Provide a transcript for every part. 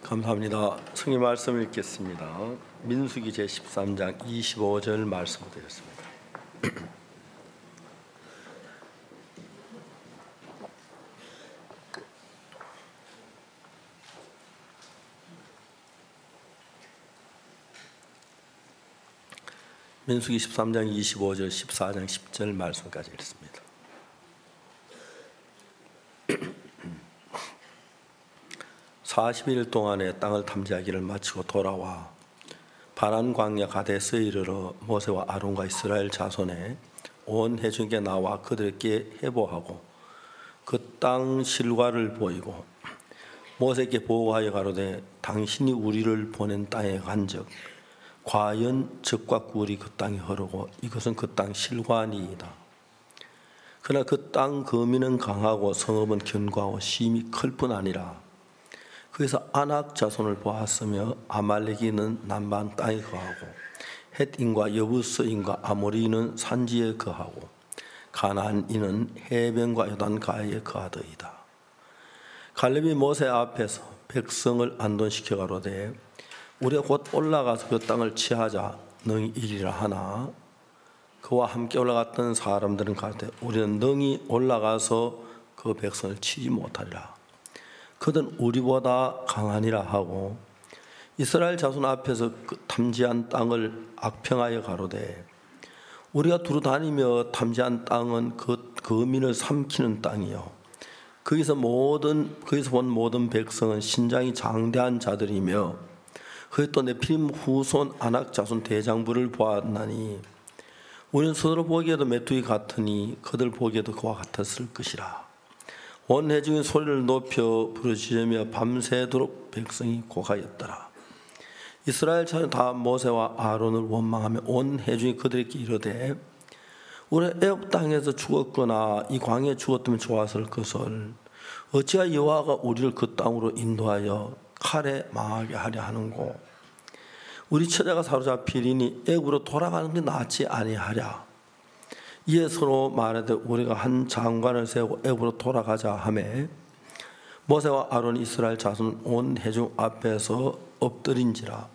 감사합니다. 성경 말씀 읽겠습니다. 민수기 제13장 25절 말씀 드렸습니다. 민수기 13장 25절 14장 10절 말씀까지 읽습니다. 40일 동안의 땅을 탐지하기를 마치고 돌아와 바란 광야 가데스에 이르러 모세와 아론과 이스라엘 자손의 온 회중에게 나와 그들에게 해보하고 그 땅 실과를 보이고 모세에게 보고하여 가로되 당신이 우리를 보낸 땅에 간즉 과연 젖과 꿀이 그 땅에 흐르고 이것은 그 땅 실과니이다. 그러나 그 땅 거민은 강하고 성읍은 견고하고 심이 클 뿐 아니라 그래서 아낙 자손을 보았으며 아말렉인은 남방 땅에 거하고 헷인과 여부스인과 아모리인은 산지에 거하고 가나안인은 해변과 요단가에 거하더이다. 갈렙이 모세 앞에서 백성을 안돈시켜 가로되 우리가 곧 올라가서 그 땅을 취하자 능히 이리라 하나 그와 함께 올라갔던 사람들은 가로되 우리는 능히 올라가서 그 백성을 치지 못하리라. 그들은 우리보다 강하니라 하고 이스라엘 자손 앞에서 그 탐지한 땅을 악평하여 가로되 우리가 두루 다니며 탐지한 땅은 그 거민을 삼키는 땅이요 거기서 본 모든 백성은 신장이 장대한 자들이며 거기 또 네피림 후손 아낙 자손 대장부를 보았나니 우리는 서로 보기에도 메뚜기 같으니 그들 보기에도 그와 같았을 것이라. 온 회중이 소리를 높여 부르짖으며 밤새도록 백성이 고하였더라. 이스라엘 자손 다 모세와 아론을 원망하며 온 회중이 그들에게 이르되 우리가 애굽 땅에서 죽었거나 이 광야에 죽었다면 좋았을 것을 어찌하여 여호와가 우리를 그 땅으로 인도하여 칼에 망하게 하려 하는고 우리 처자가 사로잡히리니 애굽으로 돌아가는 게 낫지 아니하랴. 이에 서로 말하되 우리가 한 장관을 세우고 애굽으로 돌아가자 하매 모세와 아론 이스라엘 자손 온 회중 앞에서 엎드린지라.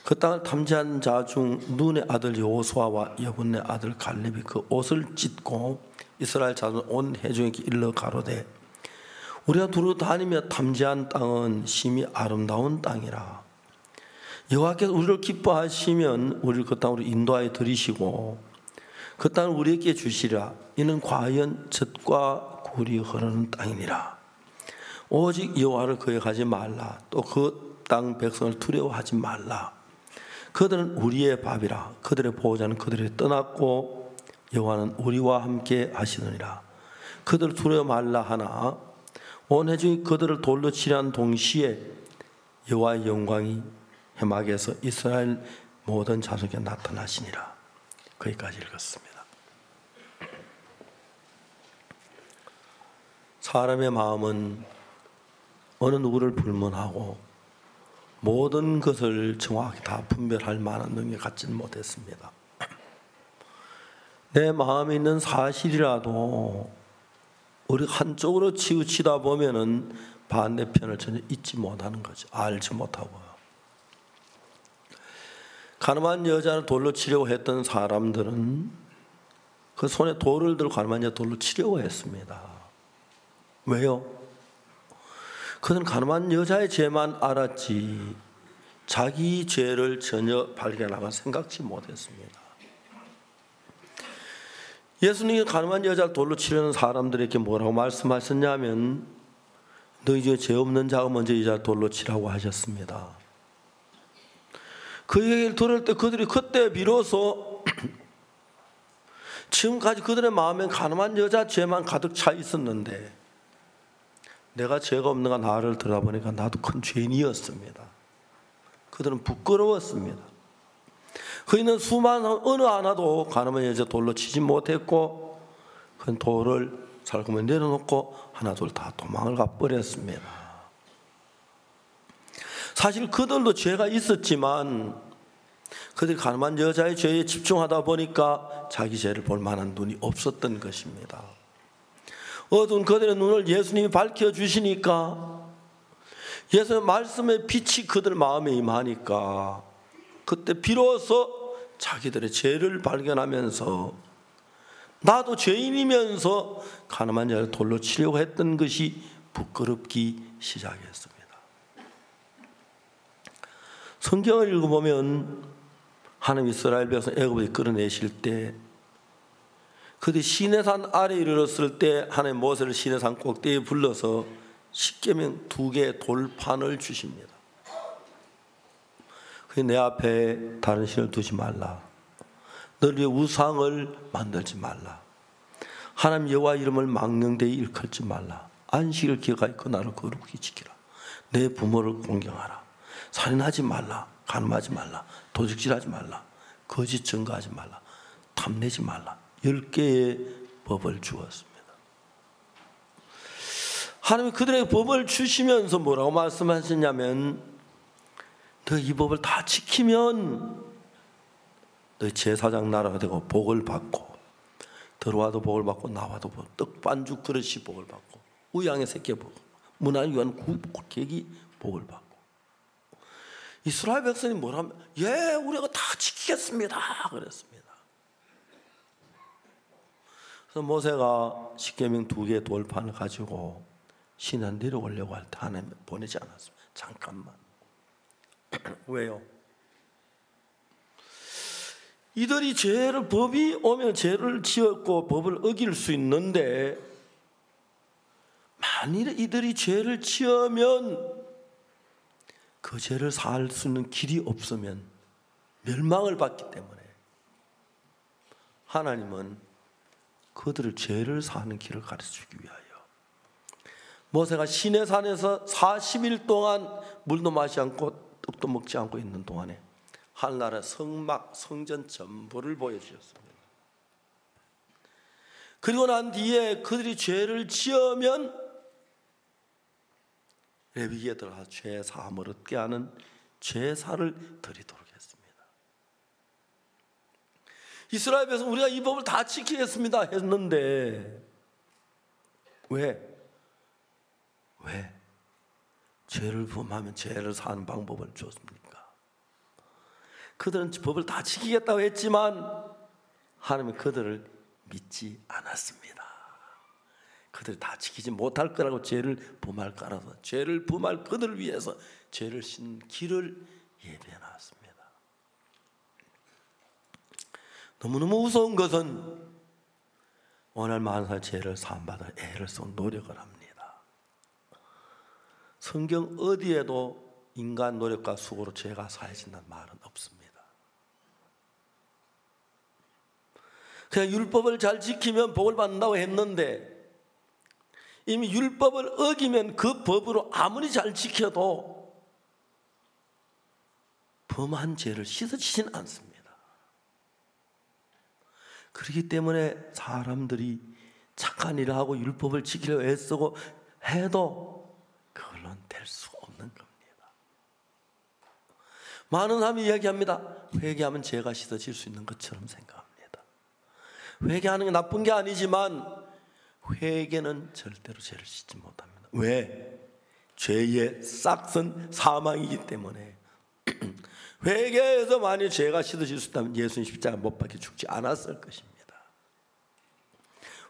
그 땅을 탐지한 자 중 눈의 아들 여호수아와 여분의 아들 갈렙이 그 옷을 찢고 이스라엘 자손 온 회중에게 일러 가로되 우리가 두루 다니며 탐지한 땅은 심히 아름다운 땅이라. 여호와께서 우리를 기뻐하시면 우리를 그 땅으로 인도하여 들이시고 그 땅을 우리에게 주시라. 이는 과연 젖과 꿀이 흐르는 땅이니라. 오직 여호와를 거역하지 말라. 또 그 땅 백성을 두려워하지 말라. 그들은 우리의 밥이라. 그들의 보호자는 그들이 떠났고 여호와는 우리와 함께 하시느니라. 그들을 두려워 말라 하나 온 회중이 그들을 돌로 치려한 동시에 여호와의 영광이 해막에서 이스라엘 모든 자손에게 나타나시니라. 거기까지 읽었습니다. 사람의 마음은 어느 누구를 불문하고 모든 것을 정확히 다 분별할 만한 능력을 갖지는 못했습니다. 내 마음에 있는 사실이라도 우리가 한쪽으로 치우치다 보면은 반대편을 전혀 잊지 못하는 거죠. 알지 못하고요. 가늠한 여자를 돌로 치려고 했던 사람들은 그 손에 돌을 들고 가늠한 여자 돌로 치려고 했습니다. 왜요? 그는 가늠한 여자의 죄만 알았지 자기 죄를 전혀 발견하고 생각지 못했습니다. 예수님이 가늠한 여자를 돌로 치려는 사람들에게 뭐라고 말씀하셨냐면 너희 중에 죄 없는 자가 먼저 이 자를 돌로 치라고 하셨습니다. 그 얘기를 들을 때 그들이 그때 비로소 지금까지 그들의 마음엔 가늠한 여자 죄만 가득 차 있었는데 내가 죄가 없는가 나를 들여다보니까 나도 큰 죄인이었습니다. 그들은 부끄러웠습니다. 그 있는 수많은 어느 하나도 가늠한 여자 돌로 치지 못했고 그 돌을 살금을 내려놓고 하나둘 다 도망을 가버렸습니다. 사실 그들도 죄가 있었지만 그들이 가늠한 여자의 죄에 집중하다 보니까 자기 죄를 볼 만한 눈이 없었던 것입니다. 어두운 그들의 눈을 예수님이 밝혀주시니까 예수의 말씀의 빛이 그들 마음에 임하니까 그때 비로소 자기들의 죄를 발견하면서 나도 죄인이면서 가늠한 자를 돌로 치려고 했던 것이 부끄럽기 시작했습니다. 성경을 읽어보면 하나님 이스라엘 백성 애굽에서 끌어내실 때 그들이 시내산 아래에 이르렀을 때 하나님 모세를 시내산 꼭대기에 불러서 십계명 2개의 돌판을 주십니다. 내 앞에 다른 신을 두지 말라. 너를 위해 우상을 만들지 말라. 하나님 여호와 이름을 망령되이 일컬지 말라. 안식을 기억하여 그 날을 거룩히 지키라. 내 부모를 공경하라. 살인하지 말라. 간음하지 말라. 도둑질하지 말라. 거짓 증거하지 말라. 탐내지 말라. 10개의 법을 주었습니다. 하나님이 그들에게 법을 주시면서 뭐라고 말씀하셨냐면 너 이 법을 다 지키면 너희 제사장 나라가 되고 복을 받고 들어와도 복을 받고 나와도 떡 반죽 그릇이 복을 받고 우양의 새끼 복, 문안 유한 객이 복을 받고. 이스라엘 백성이 뭐라면 우리가 다 지키겠습니다 그랬습니다. 그래서 모세가 십계명 2개의 돌판을 가지고 시내 내려오려고 할 때 하나님 보내지 않았습니다. 잠깐만. 왜요? 이들이 법이 오면 죄를 지었고 법을 어길 수 있는데 만일 이들이 죄를 지으면 그 죄를 사할 수 있는 길이 없으면 멸망을 받기 때문에 하나님은 그들을 죄를 사하는 길을 가르치기 위하여 모세가 시내산에서 40일 동안 물도 마시지 않고 떡도 먹지 않고 있는 동안에 하늘나라 성전 전부를 보여주셨습니다. 그리고 난 뒤에 그들이 죄를 지으면 레위기에 들어가서 죄 사함을 얻게 하는 제사를 드리도록 했습니다. 이스라엘 백성 우리가 이 법을 다 지키겠습니다 했는데 왜? 죄를 범하면 죄를 사는 방법을 줬습니까? 그들은 법을 다 지키겠다고 했지만 하나님은 그들을 믿지 않았습니다. 그들이 다 지키지 못할 거라고 죄를 범할 거라서 죄를 범할 그들을 위해서 죄를 씻는 길을 예비해 놨습니다. 너무너무 무서운 것은 오늘 만사 죄를 사함받아 애를 쓰고 노력을 합니다. 성경 어디에도 인간 노력과 수고로 죄가 사해진다는 말은 없습니다. 그냥 율법을 잘 지키면 복을 받는다고 했는데 이미 율법을 어기면 그 법으로 아무리 잘 지켜도 범한 죄를 씻어지진 않습니다. 그렇기 때문에 사람들이 착한 일을 하고 율법을 지키려고 애쓰고 해도 그걸로는 될 수 없는 겁니다. 많은 사람이 이야기합니다. 회개하면 죄가 씻어질 수 있는 것처럼 생각합니다. 회개하는 게 나쁜 게 아니지만 회개는 절대로 죄를 씻지 못합니다. 왜? 죄의 싹은 사망이기 때문에 회개해서 만약 죄가 씻어질 수 있다면 예수님 십자가 못 박혀 죽지 않았을 것입니다.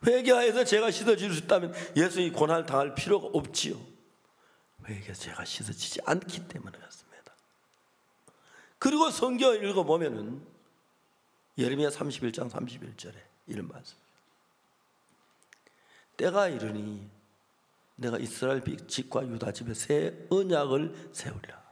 회개해서 죄가 씻어질 수 있다면 예수님이 고난을 당할 필요가 없지요. 회개해서 죄가 씻어지지 않기 때문에 그렇습니다. 그리고 성경을 읽어보면 예레미야 31장 31절에 이런 말씀, 때가 이르니 내가 이스라엘 집과 유다 집에 새 언약을 세우리라.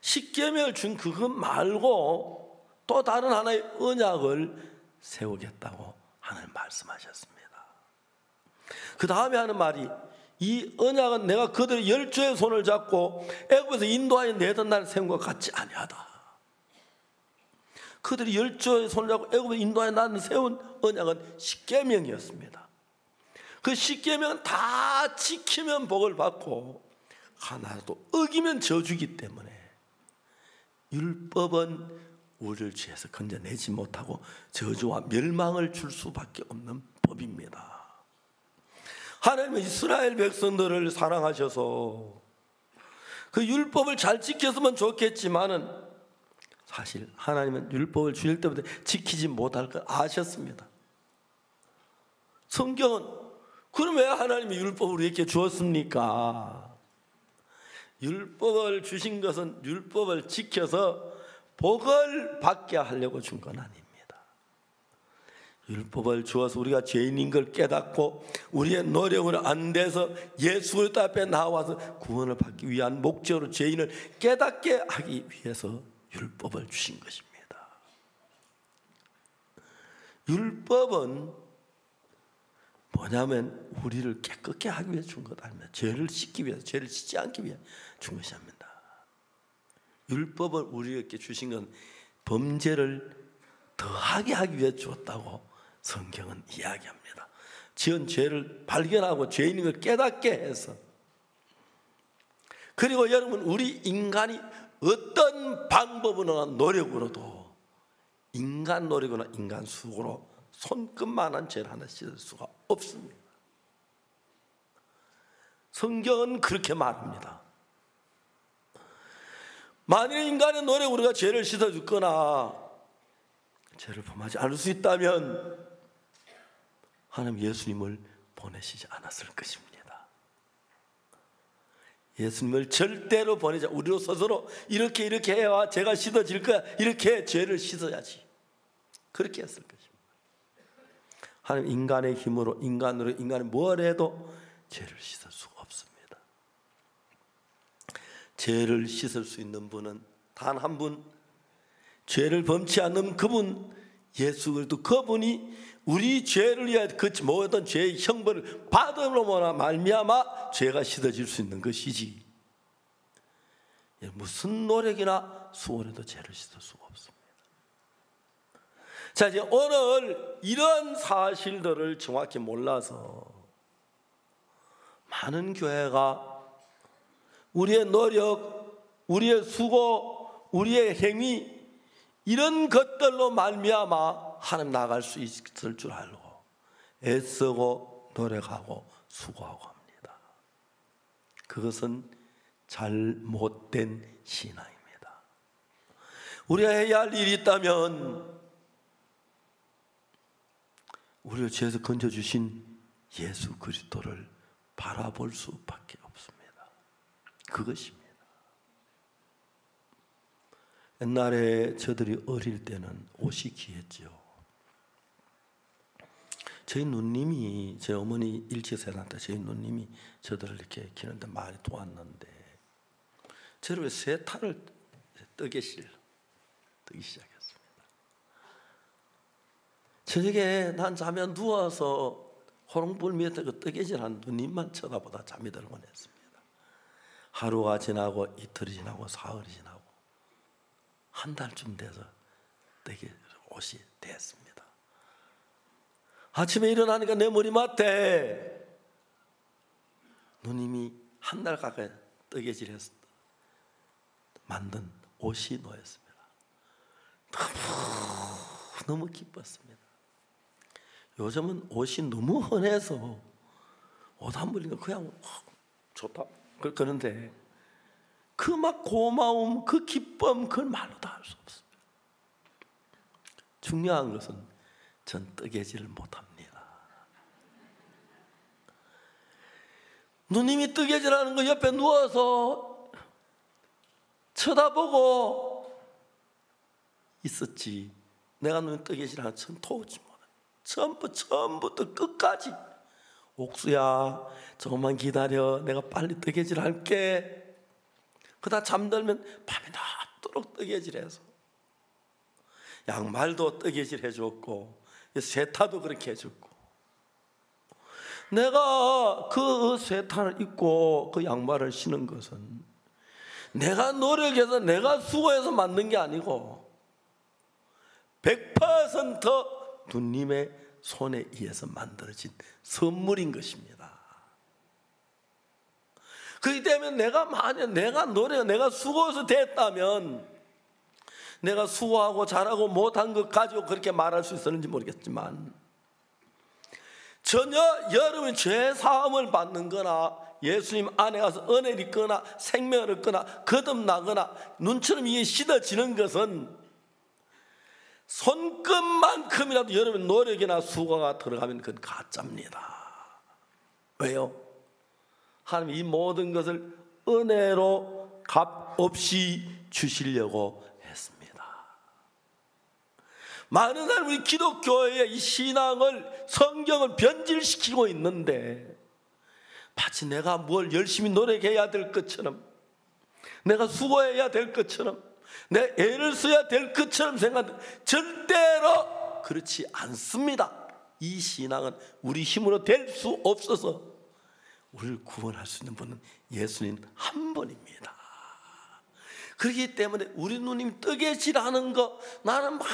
십계명을 준 그것 말고 또 다른 하나의 언약을 세우겠다고 하나님 말씀하셨습니다. 그 다음에 하는 말이 이 언약은 내가 그들의 열조의 손을 잡고 애굽에서 인도하여 내던 날 세운 것 같지 아니하다. 그들이 열조의 손을 잡고 애굽에서 인도하여 나는 세운 언약은 십계명이었습니다. 그 십계명은 다 지키면 복을 받고 하나도 어기면 저주기 때문에 율법은 우리를 죄에서 건져내지 못하고 저주와 멸망을 줄 수밖에 없는 법입니다. 하나님은 이스라엘 백성들을 사랑하셔서 그 율법을 잘 지켰으면 좋겠지만은 사실 하나님은 율법을 주실 때부터 지키지 못할 걸 아셨습니다. 성경은 그럼 왜 하나님이 율법을 우리에게 주었습니까? 율법을 주신 것은 율법을 지켜서 복을 받게 하려고 준 건 아닙니다. 율법을 주어서 우리가 죄인인 걸 깨닫고 우리의 노력으로 안 돼서 예수 그리스도 앞에 나와서 구원을 받기 위한 목적으로 죄인을 깨닫게 하기 위해서 율법을 주신 것입니다. 율법은 뭐냐면 우리를 깨끗게 하기 위해 준 것 아닙니다. 죄를 씻기 위해서, 죄를 씻지 않기 위해 준 것이 아닙니다. 율법을 우리에게 주신 건 범죄를 더하게 하기 위해 주었다고 성경은 이야기합니다. 지은 죄를 발견하고 죄인인 걸 깨닫게 해서. 그리고 여러분, 우리 인간이 어떤 방법으로나 노력으로도 인간 노력이나 인간 수고로 손끝만한 죄를 하나 씻을 수가 없습니다. 성경은 그렇게 말합니다. 만일 인간의 노력으로 우리가 죄를 씻어주거나 죄를 범하지 않을 수 있다면 하나님 예수님을 보내시지 않았을 것입니다. 예수님을 절대로 보내자. 우리로 스스로 이렇게 해야 죄가 씻어질 거야, 이렇게 죄를 씻어야지, 그렇게 했을 것입니다. 하나님 인간의 힘으로, 인간이 뭘 해도 죄를 씻을 수가 없습니다. 죄를 씻을 수 있는 분은 단 한 분, 죄를 범치 않는 그분, 예수 그리스도. 그분이 우리 죄를 위하여 그 모든 죄의 형벌을 받음으로 말미암아 죄가 씻어질 수 있는 것이지, 무슨 노력이나 수고해도 죄를 씻을 수가 없습니다. 자, 이제 오늘 이런 사실들을 정확히 몰라서 많은 교회가 우리의 노력, 우리의 수고, 우리의 행위, 이런 것들로 말미암아 하나님 나갈 수 있을 줄 알고 애쓰고 노력하고 수고하고 합니다. 그것은 잘못된 신앙입니다. 우리가 해야 할 일이 있다면 우리를 죄에서 건져주신 예수 그리스도를 바라볼 수밖에 없습니다. 그것입니다. 옛날에 저들이 어릴 때는 옷이 귀했죠. 저희 누님이, 제 어머니 일찍세날 때 저희 누님이 저들을 이렇게 키우는데 많이 도왔는데 저를 왜 세타를 뜨기 시작했습니다. 저녁에 난 자면 누워서 호롱불 밑에 그 뜨개질한 누님만 쳐다보다 잠이 들곤 했습니다. 하루가 지나고 이틀이 지나고 사흘이 지나고 한 달쯤 돼서 뜨개 옷이 됐습니다. 아침에 일어나니까 내 머리맡에 누님이 한 달 가까이 뜨개질해서 만든 옷이 놓였습니다. 너무 기뻤습니다. 요즘은 옷이 너무 흔해서 옷 한 벌이니까 그냥 좋다 그러는데 그 막 고마움, 그 기쁨, 그걸 말로 다 할 수 없습니다. 중요한 것은 전 뜨개질을 못합니다. 누님이 뜨개질하는 거 옆에 누워서 쳐다보고 있었지. 내가 누님 뜨개질하는 건 도우지 못해. 처음부터 끝까지 옥수야 조금만 기다려, 내가 빨리 뜨개질 할게. 그러다 잠들면 밤이 낮도록 뜨개질해서 양말도 뜨개질 해줬고 세타도 그렇게 해줬고, 내가 그 세타를 입고 그 양말을 신은 것은 내가 노력해서 내가 수고해서 만든 게 아니고 100% 누님의 손에 의해서 만들어진 선물인 것입니다. 그렇기 때문에 만약 내가 수고해서 됐다면, 내가 수고하고 잘하고 못한 것 가지고 그렇게 말할 수 있었는지 모르겠지만, 전혀 여러분이 죄 사함을 받는 거나 예수님 안에 가서 은혜를 얻거나 생명을 얻거나 거듭나거나 눈처럼 이게 씻어지는 것은 손끝만큼이라도 여러분 노력이나 수고가 들어가면 그건 가짜입니다. 왜요? 하나님 이 모든 것을 은혜로 값 없이 주시려고 했습니다. 많은 사람이 우리 기독교의 이 신앙을, 성경을 변질시키고 있는데 마치 내가 뭘 열심히 노력해야 될 것처럼, 내가 수고해야 될 것처럼, 내 애를 써야 될 것처럼 생각하는데 절대로 그렇지 않습니다. 이 신앙은 우리 힘으로 될 수 없어서 우리를 구원할 수 있는 분은 예수님 한 분입니다. 그렇기 때문에 우리 누님 뜨개질하는 거 나는 막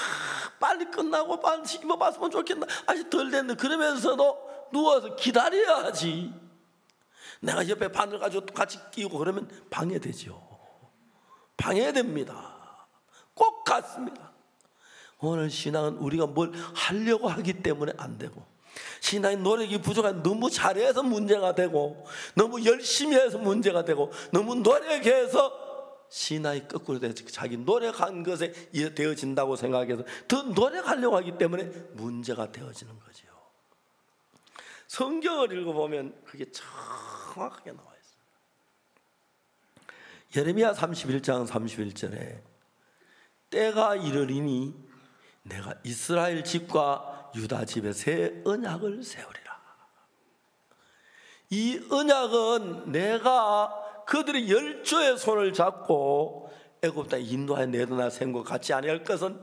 빨리 끝나고 빨리 입어봤으면 좋겠다, 아직 덜 됐는데 그러면서도 누워서 기다려야지. 내가 옆에 바늘 가지고 같이 끼고 그러면 방해되죠. 방해됩니다. 꼭 같습니다. 오늘 신앙은 우리가 뭘 하려고 하기 때문에 안 되고, 신앙의 노력이 부족한, 너무 잘해서 문제가 되고, 너무 열심히 해서 문제가 되고, 너무 노력해서 신앙이 거꾸로 되어서 자기 노력한 것에 되어진다고 생각해서 더 노력하려고 하기 때문에 문제가 되어지는 거죠. 성경을 읽어보면 그게 정확하게 나와 있어요. 예레미야 31장 31절에 때가 이르리니 내가 이스라엘 집과 유다 집에 새 언약을 세우리라. 이 언약은 내가 그들의 열조의 손을 잡고 애굽 땅에 인도하여 내도나 생과 같지 아니할 것은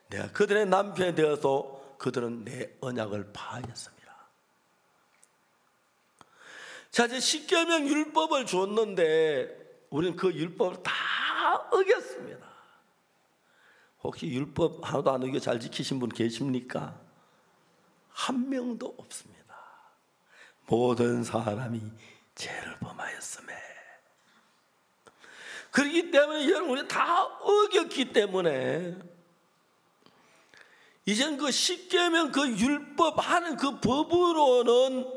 내가 그들의 남편이 되어서 그들은 내 언약을 파하였습니다. 자, 이제 십계명 율법을 줬는데 우리는 그 율법을 다 어겼습니다. 혹시 율법 하나도 안 어겨 잘 지키신 분 계십니까? 한 명도 없습니다. 모든 사람이 죄를 범하였음에. 그렇기 때문에 여러분 우리 다 어겼기 때문에 이젠 그 십계명 그 율법 하는 그 법으로는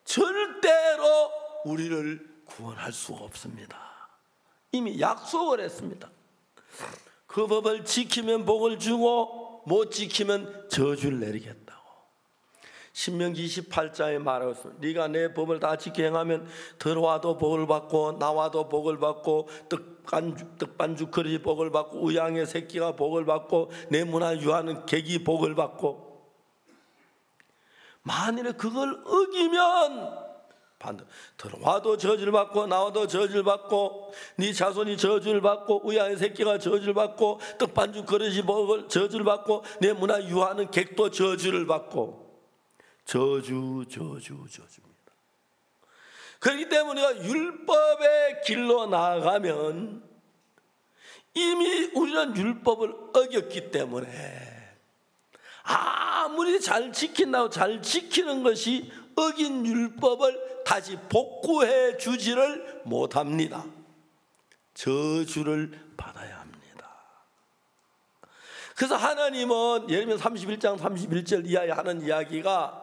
절대로 우리를 구원할 수가 없습니다. 이미 약속을 했습니다. 그 법을 지키면 복을 주고 못 지키면 저주를 내리겠다고. 신명기 28장에 말하고 있습니다. 네가 내 법을 다 지켜 행하면 들어와도 복을 받고 나와도 복을 받고 떡반죽 그릇이 복을 받고 우양의 새끼가 복을 받고 내 문화 유하는 객이 복을 받고, 만일에 그걸 어기면 들어와도 저주를 받고 나와도 저주를 받고 네 자손이 저주를 받고 우양의 새끼가 저주를 받고 떡반죽 그릇이 복을 저주를 받고 내 문화 유하는 객도 저주를 받고, 저주입니다. 그렇기 때문에 우리가 율법의 길로 나아가면 이미 우리는 율법을 어겼기 때문에 아무리 잘 지킨다고 잘 지키는 것이 어긴 율법을 다시 복구해 주지를 못합니다. 저주를 받아야 합니다. 그래서 하나님은 예레미야 31장 31절 이하에 하는 이야기가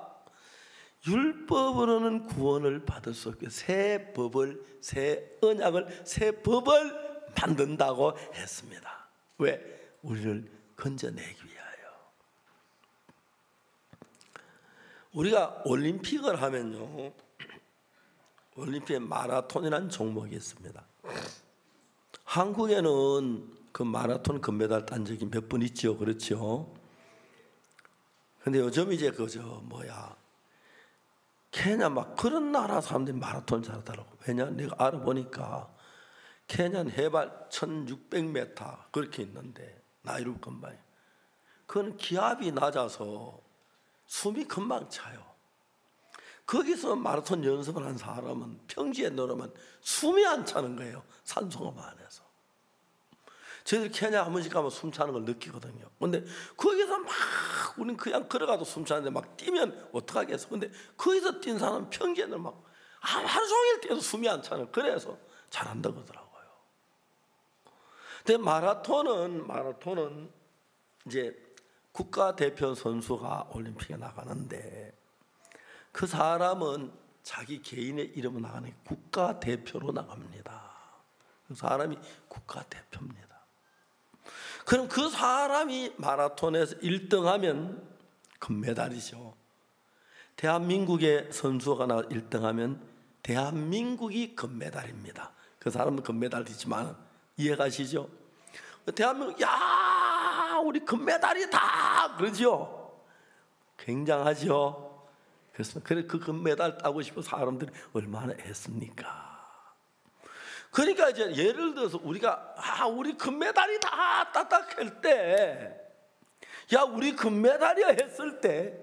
율법으로는 구원을 받을 수 없게 새 법을, 새 언약을, 새 법을 만든다고 했습니다. 왜? 우리를 건져내기 위하여. 우리가 올림픽을 하면요, 올림픽에 마라톤이라는 종목이 있습니다. 한국에는 그 마라톤 금메달 딴 적이 몇 번 있죠, 그렇죠? 근데 요즘 이제 케냐 막 그런 나라 사람들이 마라톤 잘하더라고. 왜냐? 내가 알아보니까 케냐는 해발 1600m 그렇게 있는데 나이루 금방 그건 기압이 낮아서 숨이 금방 차요. 거기서 마라톤 연습을 한 사람은 평지에 내려오면 숨이 안 차는 거예요. 산소가 많아서. 저희들 케냐 한 번씩 가면 숨 차는 걸 느끼거든요. 근데 거기서 막 우리는 그냥 걸어가도 숨 차는데 막 뛰면 어떡하겠어. 근데 거기서 뛴 사람은 평지에는 막 하루 종일 뛰어도 숨이 안 차는, 그래서 잘한다고 하더라고요. 근데 마라톤은 이제 국가대표 선수가 올림픽에 나가는데 그 사람은 자기 개인의 이름으로 나가는 국가대표로 나갑니다. 그 사람이 국가대표입니다. 그럼 그 사람이 마라톤에서 1등하면 금메달이죠. 대한민국의 선수가 나가 1등하면 대한민국이 금메달입니다. 그 사람은 금메달이지만 이해가시죠? 대한민국 야 우리 금메달이다 그러죠. 굉장하죠. 그래서 그 금메달 따고 싶은 사람들이 얼마나 애씁니까? 그러니까 이제 예를 들어서 우리가 우리 금메달이다 따딱할 때, 야 우리 금메달이야 했을 때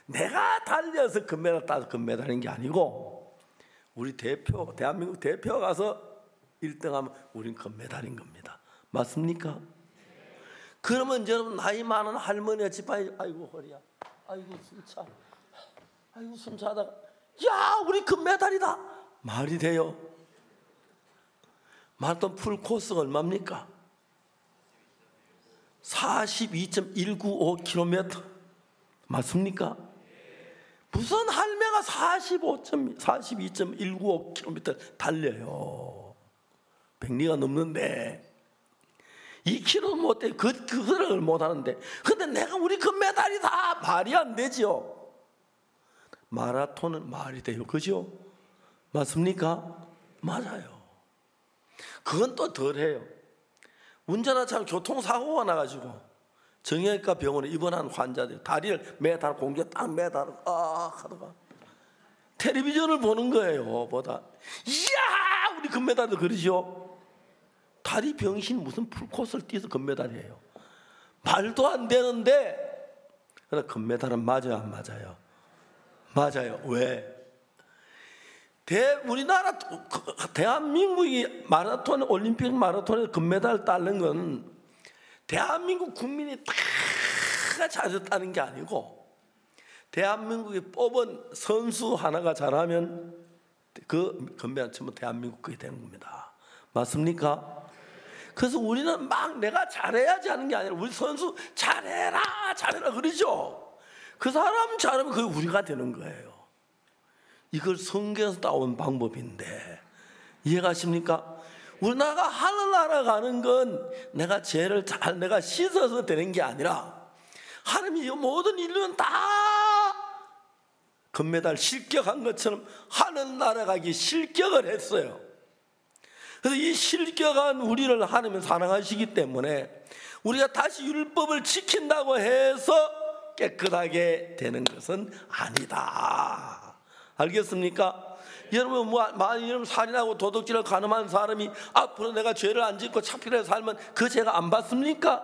내가 달려서 금메달 따서 금메달인 게 아니고 우리 대표 대한민국 대표가 가서 1등하면 우린 금메달인 겁니다. 맞습니까? 그러면 여러분 나이 많은 할머니가 집안에 아이고 허리야, 아이고 숨차, 아이고 숨차다가 야 우리 금메달이다 말이 돼요? 마라톤 풀코스가 얼마입니까? 42.195km 맞습니까? 무슨 할매가 42.195km 달려요. 100리가 넘는데 2km 못해. 그거를 못하는데 근데 내가 우리 금메달이다 말이 안 되죠. 마라톤은 말이 돼요. 그죠? 맞습니까? 맞아요. 그건 또 덜해요. 운전하다 교통사고가 나가지고 정형외과 병원에 입원한 환자들 다리를 매달 공기에 딱 매달 하다가 텔레비전을 보는 거예요. 보다 이야 우리 금메달도 그러죠. 다리 병신 무슨 풀코스를 뛰어서 금메달이에요. 말도 안 되는데 그러나 금메달은 맞아요 안 맞아요? 맞아요. 왜? 우리나라 대한민국이 마라톤 올림픽 마라톤에 금메달 따는 건 대한민국 국민이 다 잘했다는 게 아니고 대한민국이 뽑은 선수 하나가 잘하면 그 금메달 전부 대한민국 그게 되는 겁니다. 맞습니까? 그래서 우리는 막 내가 잘해야지 하는 게 아니라 우리 선수 잘해라 그러죠. 그 사람 잘하면 그게 우리가 되는 거예요. 이걸 성경에서 따온 방법인데 이해가십니까? 우리나라가 하늘나라 가는 건 내가 죄를 잘 내가 씻어서 되는 게 아니라 하나님이 모든 인류는 다 금메달 실격한 것처럼 하늘나라 가기 실격을 했어요. 그래서 이 실격한 우리를 하나님은 사랑하시기 때문에 우리가 다시 율법을 지킨다고 해서 깨끗하게 되는 것은 아니다. 알겠습니까? 여러분 만약 여러분 살인하고 도둑질하고 가늠한 사람이 앞으로 내가 죄를 안 짓고 착필해서 살면 그 죄가 안 받습니까?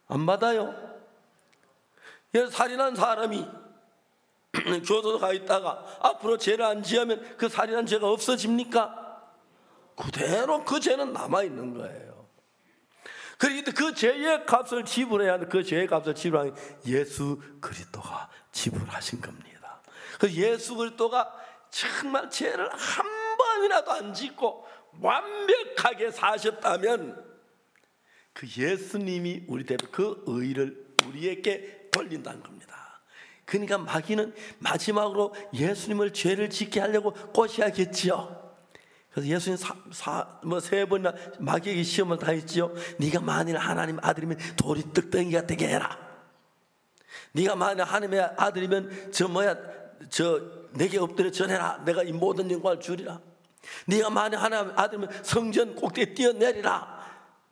안 받아요. 여러분 살인한 사람이 교도소 가 있다가 앞으로 죄를 안 지으면 그 살인한 죄가 없어집니까? 그대로 그 죄는 남아있는 거예요. 그런데 그 죄의 값을 지불해야 하는데 그 죄의 값을 지불하는 예수 그리스도가 지불하신 겁니다. 그 예수 그리스도가 정말 죄를 한 번이라도 안 짓고 완벽하게 사셨다면 그 예수님이 우리 대표 그 의를 우리에게 돌린다는 겁니다. 그러니까 마귀는 마지막으로 예수님을 죄를 짓게 하려고 꼬셔야겠지요. 그래서 예수님 세 번이나 마귀에게 시험을 당했지요. 네가 만일 하나님 아들이면 돌이 떡덩이가 되게 해라. 네가 만일 하나님의 아들이면 내게 엎드려 전해라. 내가 이 모든 영광을 주리라. 네가 만일 하나님의 아들이면 성전 꼭대기에 뛰어내리라.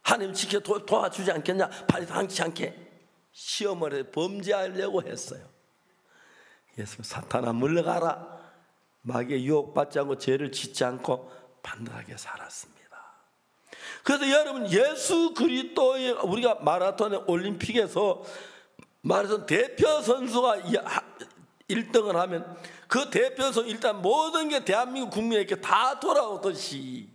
하나님 지켜 도와주지 않겠냐. 발이 당치 않게 시험을 해 범죄하려고 했어요. 예수님 사탄아 물러가라. 마귀의 유혹받지 않고 죄를 짓지 않고 반듯하게 살았습니다. 그래서 여러분 예수 그리스도의 우리가 마라톤 올림픽에서 마라톤 대표 선수가 1등을 하면 그 대표 선수 일단 모든 게 대한민국 국민에게 다 돌아오듯이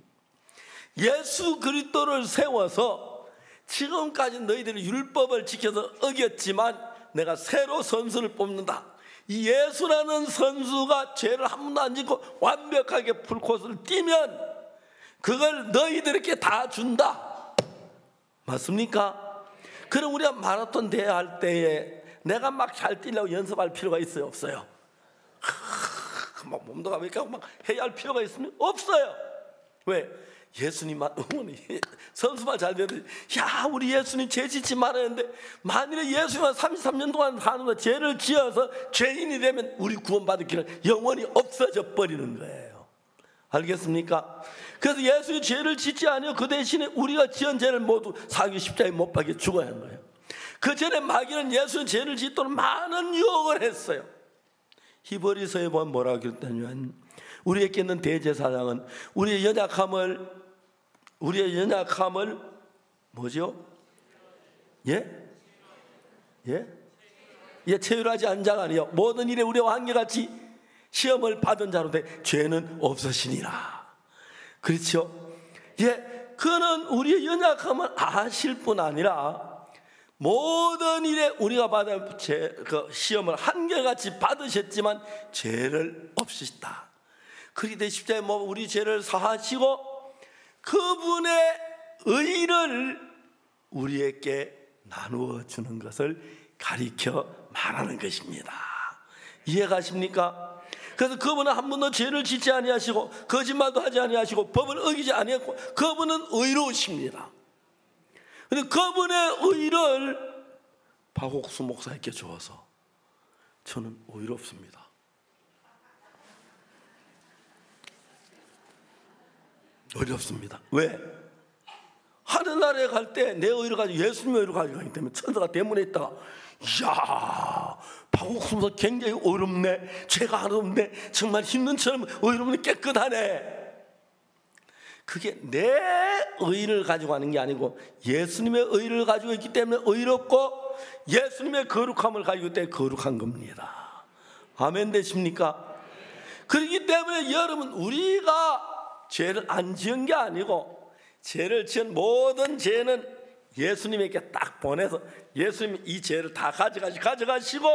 예수 그리스도를 세워서 지금까지 너희들이 율법을 지켜서 어겼지만 내가 새로 선수를 뽑는다. 이 예수라는 선수가 죄를 한 번도 안 짓고 완벽하게 풀코스를 뛰면 그걸 너희들에게 다 준다. 맞습니까? 그럼 우리가 마라톤 대회 할 때에 내가 막 잘 뛰려고 연습할 필요가 있어요? 없어요? 막 몸도 가볍게 막 해야 할 필요가 있으면 없어요. 왜? 예수님만 응원해. 선수만 잘 되는데, 야, 우리 예수님 죄 짓지 말아야 하는데, 만일에 예수님만 33년 동안 사는 죄를 지어서 죄인이 되면 우리 구원받을 길은 영원히 없어져 버리는 거예요. 알겠습니까? 그래서 예수의 죄를 짓지 아니요 그 대신에 우리가 지은 죄를 모두 사기 십자가에 못 박혀 죽어야 하는 거예요. 그 전에 마귀는 예수의 죄를 짓도록 많은 유혹을 했어요. 히브리서에 보면 뭐라고 그랬냐면, 우리에게 있는 대제사장은 우리의 연약함을 뭐죠? 예? 체휼하지 않은 자가 아니요 모든 일에 우리와 한결같이 시험을 받은 자로 돼 죄는 없으시니라. 그렇죠? 예, 그는 우리의 연약함을 아실 뿐 아니라 모든 일에 우리가 받을 그 시험을 한결같이 받으셨지만 죄를 없으시다. 그리고 십자가에 우리 죄를 사하시고 그분의 의를 우리에게 나누어 주는 것을 가리켜 말하는 것입니다. 이해가십니까? 그래서 그분은 한 번도 죄를 짓지 아니하시고 거짓말도 하지 아니하시고 법을 어기지 아니하고 그분은 의로우십니다. 그런데 그분의 의를 박옥수 목사에게 주어서 저는 의롭습니다. 어렵습니다. 왜? 하늘나라에 갈 때 내 의를 가지고 예수님의 의를 가지고 가기 때문에 천사가 대문에 있다가, 이야, 박옥수 목사 굉장히 어렵네, 죄가 안 없네, 정말 흰눈처럼 의롭네, 깨끗하네. 그게 내 의를 가지고 하는 게 아니고 예수님의 의를 가지고 있기 때문에 의롭고 예수님의 거룩함을 가지고 있기 때문에 거룩한 겁니다. 아멘 되십니까? 그렇기 때문에 여러분, 우리가 죄를 안 지은 게 아니고 죄를 지은 모든 죄는 예수님에게 딱 보내서 예수님이 이 죄를 다 가져가시고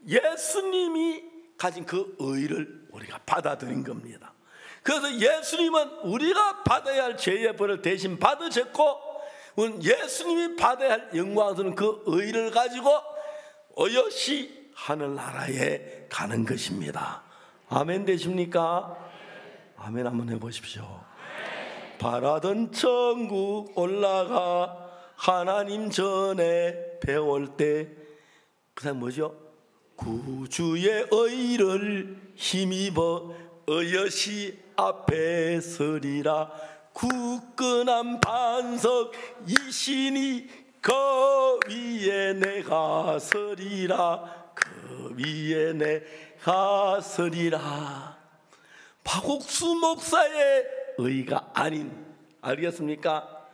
예수님이 가진 그 의를 우리가 받아들인 겁니다. 그래서 예수님은 우리가 받아야 할 죄의 벌을 대신 받으셨고 예수님이 받아야 할 영광스러운 그 의를 가지고 어여시 하늘나라에 가는 것입니다. 아멘 되십니까? 아멘 한번 해보십시오. 바라던 천국 올라가 하나님 전에 배울 때 그 다음 뭐죠? 구주의 의를 힘입어 어여시 앞에 서리라. 굳건한 반석 이시니 그 위에 내가 서리라. 그 위에 내가 서리라. 박옥수 목사의 의가 아닌, 알겠습니까?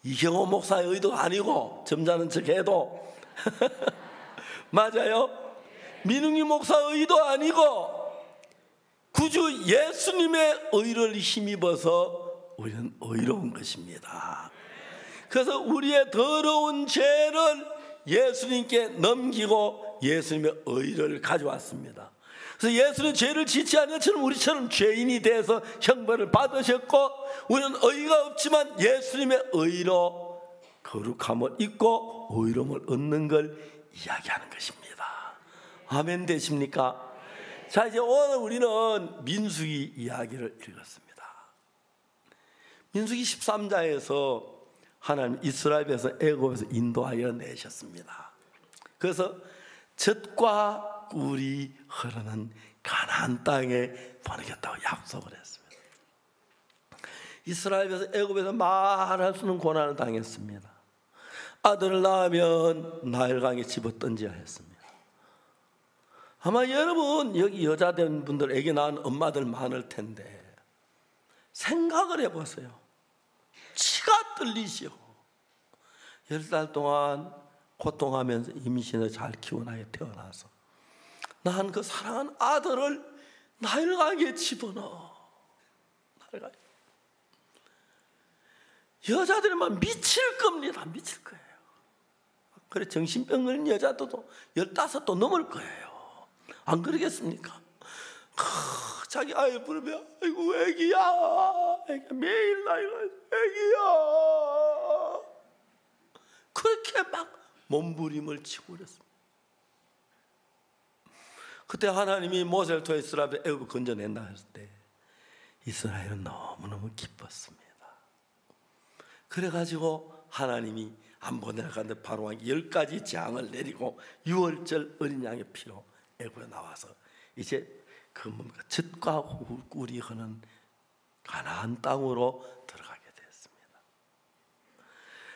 이경호 목사의 의도 아니고 점잖은 척해도 맞아요. 민웅이 목사의 의도 아니고 구주 예수님의 의를 힘입어서 우리는 의로운 것입니다. 그래서 우리의 더러운 죄를 예수님께 넘기고 예수님의 의를 가져왔습니다. 그래서 예수는 죄를 짓지 않은 것처럼 우리처럼 죄인이 돼서 형벌을 받으셨고 우리는 의가 없지만 예수님의 의로 거룩함을 입고 의로움을 얻는 걸 이야기하는 것입니다. 아멘 되십니까? 자, 이제 오늘 우리는 민수기 이야기를 읽었습니다. 민수기 13장에서 하나님 이스라엘에서 애굽에서 인도하여 내셨습니다. 그래서 젖과 꿀이 흐르는 가나안 땅에 보내겠다고 약속을 했습니다. 이스라엘에서 애굽에서 말할 수 없는 고난을 당했습니다. 아들을 낳으면 나일강에 집어던져야 했습니다. 아마 여러분 여기 여자된 분들 애기 낳은 엄마들 많을 텐데 생각을 해보세요. 치가 떨리시오. 10달 동안 고통하면서 임신을 잘 키운 아이 태어나서 난 그 사랑하는 아들을 나일강에 집어넣어. 나일강에. 여자들만 미칠 겁니다. 미칠 거예요. 그래 정신병 걸린 여자들도 15도 넘을 거예요. 안 그러겠습니까? 자기 아이 부르면 아이고 애기야, 애기야 매일 나일강에 애기야. 그렇게 막 몸부림을 치고 그랬습니다. 그때 하나님이 모세를 통해 이스라엘을 애굽을 건져낸다 했을 때 이스라엘은 너무너무 기뻤습니다. 그래가지고 하나님이 안 보내라 하는데 바로왕이 10가지 재앙을 내리고 6월절 어린 양의 피로 애굽에 나와서 이제 그 뭔가 젖과 꿀이 흐르는 가나안 땅으로 들어가게 됐습니다.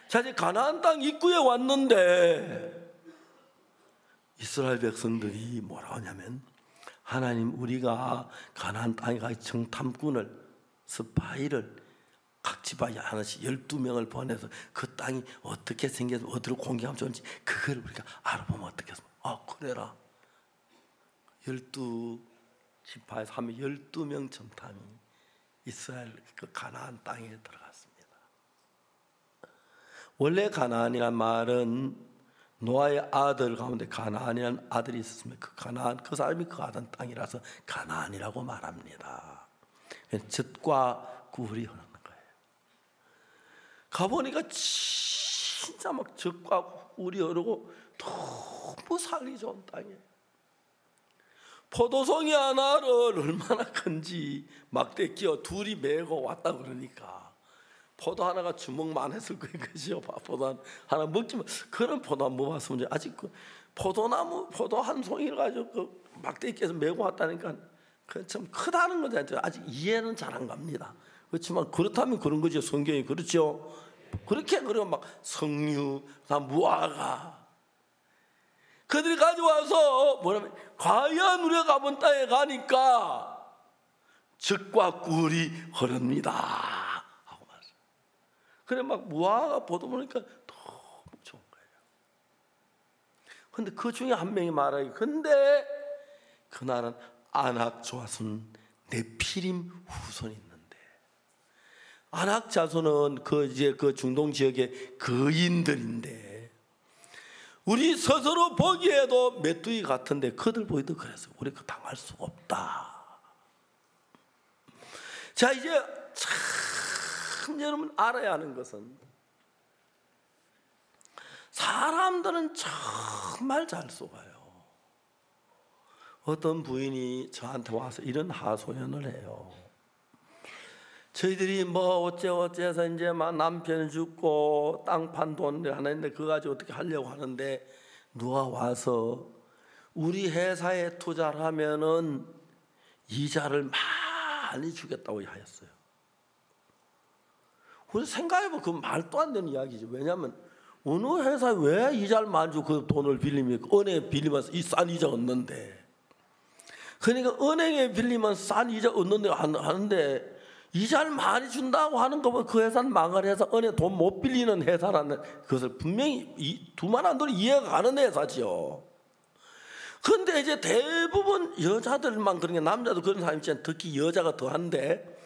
자, 이제 가나안 땅 입구에 왔는데 이스라엘 백성들이 뭐라고 하냐면, 하나님, 우리가 가나안 땅에 가 정탐꾼을, 스파이를 각 지파에 하나씩 12명을 보내서 그 땅이 어떻게 생겨서 어디로 공격하면 좋은지 그걸 우리가 알아보면 어떻겠습니까? 그래라. 12지파에서 하면 12명 정탐이 이스라엘 그 가나안 땅에 들어갔습니다. 원래 가나안이란 말은 노아의 아들 가운데 가나안이라는 아들이 있었으면 그 가나안, 그 사람이 그 아들 땅이라서 가나안이라고 말합니다. 젖과 꿀이 흐르는 거예요. 가보니까 진짜 막 젖과 꿀이 흐르고 너무 살기 좋은 땅이에요. 포도송이 하나를 얼마나 큰지 막대 끼워 둘이 메고 왔다 그러니까 포도 하나가 주먹만 했을 거예요. 그죠? 포도 하나 먹지만 그런 포도 안 먹어봤으면 아직 그 포도나무 포도 한 송이를 가지고 그 막대 끼워서 메고 왔다니까 그 참 크다는 거죠. 아직 이해는 잘 안 갑니다. 그렇지만 그렇다면 그런 거죠. 성경이 그렇죠. 그렇게 그러면 막 석류, 무화과 그들이 가져와서 뭐냐면 과연 우리가 가본 땅에 가니까 젖과 꿀이 흐릅니다 하고 말했어요. 그래 막 무화과 보다 보니까 너무 좋은 거예요. 근데 그 중에 한 명이 말하기, 근데 그날은 아낙 자손 네피림 후손이 있는데, 아낙 자손은 그 이제 그 중동 지역의 거인들인데 우리 스스로 보기에도 메뚜기 같은데 그들 보기도 그랬어요. 우리 그 당할 수가 없다. 자, 이제 참 여러분 알아야 하는 것은 사람들은 정말 잘 속아요. 어떤 부인이 저한테 와서 이런 하소연을 해요. 저희들이 뭐 어째서 이제 막 남편이 죽고 땅 판 돈 하는데 그거 가지고 어떻게 하려고 하는데 누가 와서 우리 회사에 투자를 하면은 이자를 많이 주겠다고 하였어요. 우리 생각해보면 그 말도 안 되는 이야기죠. 왜냐하면 어느 회사에 왜 이자를 많이 주고 그 돈을 빌리면 은행에 빌리면서 이 싼 이자 얻는데, 그러니까 은행에 빌리면 싼 이자 얻는데 하는데 이자를 많이 준다고 하는 거면 그 회사는 망할 회사, 은행 돈 못 빌리는 회사라는 것을 분명히 두말안 들어 이해가 가는 회사죠. 그런데 이제 대부분 여자들만 그런 게, 남자도 그런 사람 있잖아요. 특히 여자가 더한데,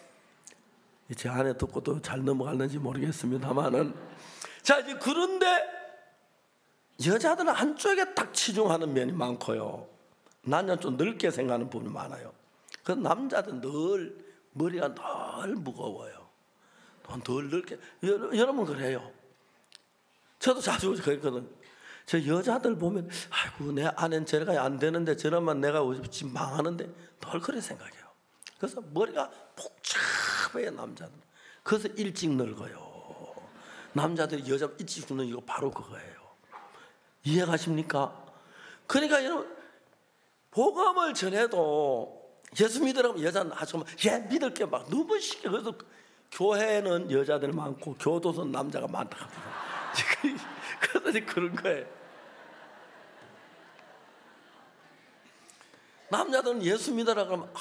제 아내 듣고도 잘 넘어갔는지 모르겠습니다만은, 자, 이제 그런데 여자들은 한쪽에 딱 치중하는 면이 많고요. 남자는 좀 넓게 생각하는 부분이 많아요. 그 남자들은 늘 머리가 늘 무거워요. 늘 넓게. 여러분 그래요. 저도 자주 그랬거든. 저 여자들 보면 아이고 내 아내는 저래가 안 되는데 저러면 내가 지금 망하는데 늘 그래 생각해요. 그래서 머리가 복잡해요 남자들. 그래서 일찍 늙어요. 남자들이 여자 일찍 죽는 이거 바로 그거예요. 이해가십니까? 그러니까 여러분 복음을 전해도 예수 믿으라고 여자는 하지만 믿을게 막 너무 쉽게. 그래서 교회는 여자들 많고 교도소는 남자가 많다 합니다. 그래서 그런 거예요. 남자들은 예수 믿으라고 하면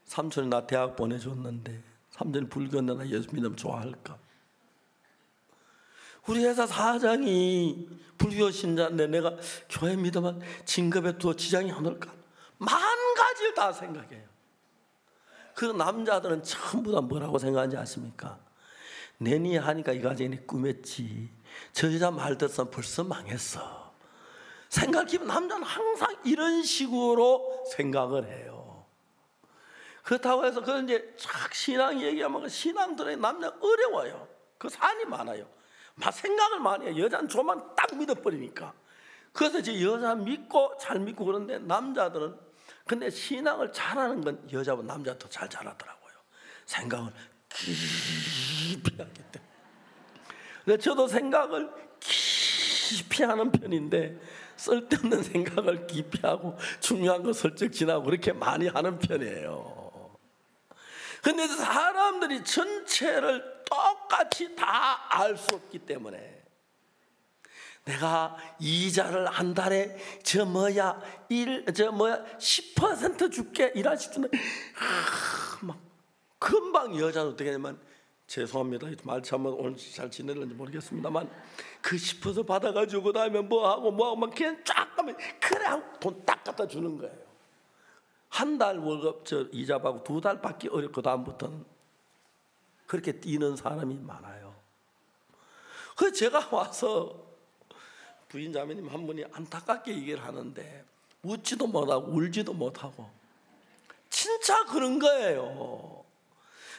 삼촌이 나 대학 보내줬는데, 삼촌이 불교인데 나 예수 믿으면 좋아할까? 우리 회사 사장이 불교 신자인데 내가 교회 믿으면 진급에 또 지장이 안 올까? 만 가지를 다 생각해요. 그 남자들은 전부 다 뭐라고 생각하는지 아십니까? 내니 하니까 이 가정이 꿈했지, 저 여자 말 듣어서 벌써 망했어. 생각해보면 남자는 항상 이런 식으로 생각을 해요. 그렇다고 해서 그 이제 쫙 신앙 얘기하면 그 신앙들의 남자 어려워요. 그 산이 많아요. 막 생각을 많이 해요. 여자는 조만 딱 믿어버리니까. 그래서 이제 여자 믿고 잘 믿고 그런데 남자들은 근데 신앙을 잘하는 건 여자보다 남자가 더 잘 잘하더라고요. 생각을 깊이 하기 때문에. 근데 저도 생각을 깊이 하는 편인데 쓸데없는 생각을 깊이 하고 중요한 거 슬쩍 지나고 그렇게 많이 하는 편이에요. 근데 사람들이 전체를 똑같이 다 알 수 없기 때문에 내가 이자를 한 달에 10% 줄게 일하시더니 막 금방 여자는 어떻게 하냐면 죄송합니다. 말 잘못 오늘 잘 지내는지 모르겠습니다만 그 10% 받아가지고 그다음에 뭐하고 막 그냥 쫙 가면 그래 하고 돈 딱 갖다 주는 거예요. 한 달 월급 이자 받고 2달 받기 어렵고 그 다음부터는 그렇게 뛰는 사람이 많아요. 그래서 제가 와서 부인 자매님 한 분이 안타깝게 얘기를 하는데 웃지도 못하고 울지도 못하고 진짜 그런 거예요.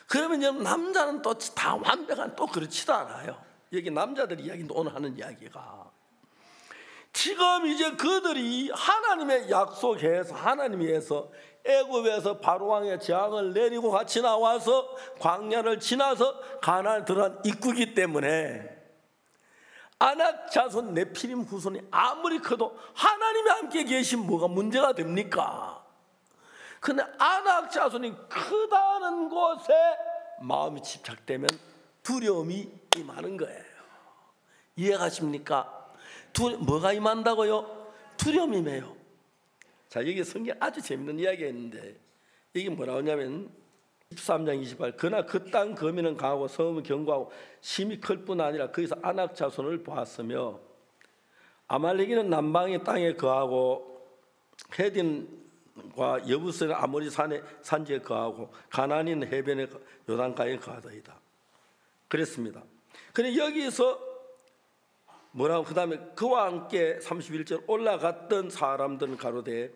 그러면 남자는 또 다 완벽한 또 그렇지도 않아요. 여기 남자들 이야기인데 오늘 하는 이야기가 지금 이제 그들이 하나님의 약속에서 하나님에서 애굽에서 바로왕의 재앙을 내리고 같이 나와서 광야를 지나서 가나안에 들어간 입구이기 때문에 아낙 자손 네피림 후손이 아무리 커도 하나님이 함께 계시면 뭐가 문제가 됩니까? 근데 아낙 자손이 크다는 곳에 마음이 집착되면 두려움이 임하는 거예요. 이해가십니까? 뭐가 임한다고요? 두려움이 임해요. 자, 여기 성경 아주 재밌는 이야기가 있는데 이게 뭐라고 하냐면 13장 28 그러나 그 땅 거민은 강하고 성은 견고하고 심히 클 뿐 아니라 거기서 아낙 자손을 보았으며 아말렉이는 남방의 땅에 거하고 헤딘과 여부스는 아모리 산지에 거하고 가나안인 해변의 요단가에 거하더이다. 그랬습니다. 그런데 여기서 뭐라고 그 다음에 그와 함께 31절 올라갔던 사람들은 가로되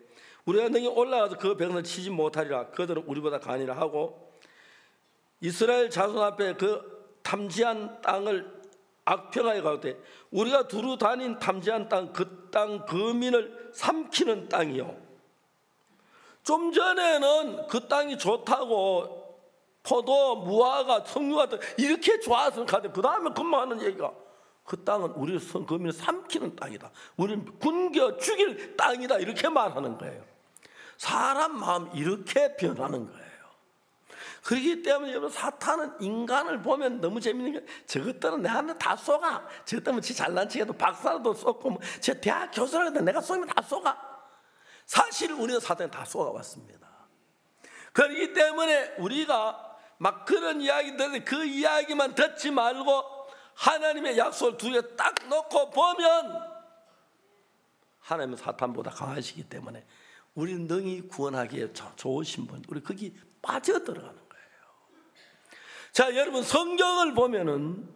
우리가 능히 올라가서 그 백성을 치지 못하리라. 그들은 우리보다 강이라 하고 이스라엘 자손 앞에 그 탐지한 땅을 악평하여 가로되 우리가 두루 다닌 탐지한 땅 그 땅 거민을 삼키는 땅이요. 좀 전에는 그 땅이 좋다고 포도, 무화과, 석류가 이렇게 좋아서 가는데 그 다음에 금방 하는 얘기가 그 땅은 우리 거민을 삼키는 땅이다. 우리는 굶겨 죽일 땅이다. 이렇게 말하는 거예요. 사람 마음 이렇게 변하는 거예요. 그렇기 때문에 여러분 사탄은 인간을 보면 너무 재밌는 게 저것들은 내한테 다 쏘가. 저것들은 지 잘난 척해도 박사라도 쏘고 저 대학 교수라도 내가 쏘면 다 쏘가. 사실 우리는 사탄에 다 쏘아왔습니다. 그렇기 때문에 우리가 막 그런 이야기 들으면 그 이야기만 듣지 말고 하나님의 약속을 두 개 딱 놓고 보면 하나님은 사탄보다 강하시기 때문에 우리는 능히 구원하기에 좋으신 분, 우리 거기 빠져들어가는 거예요. 자, 여러분 성경을 보면은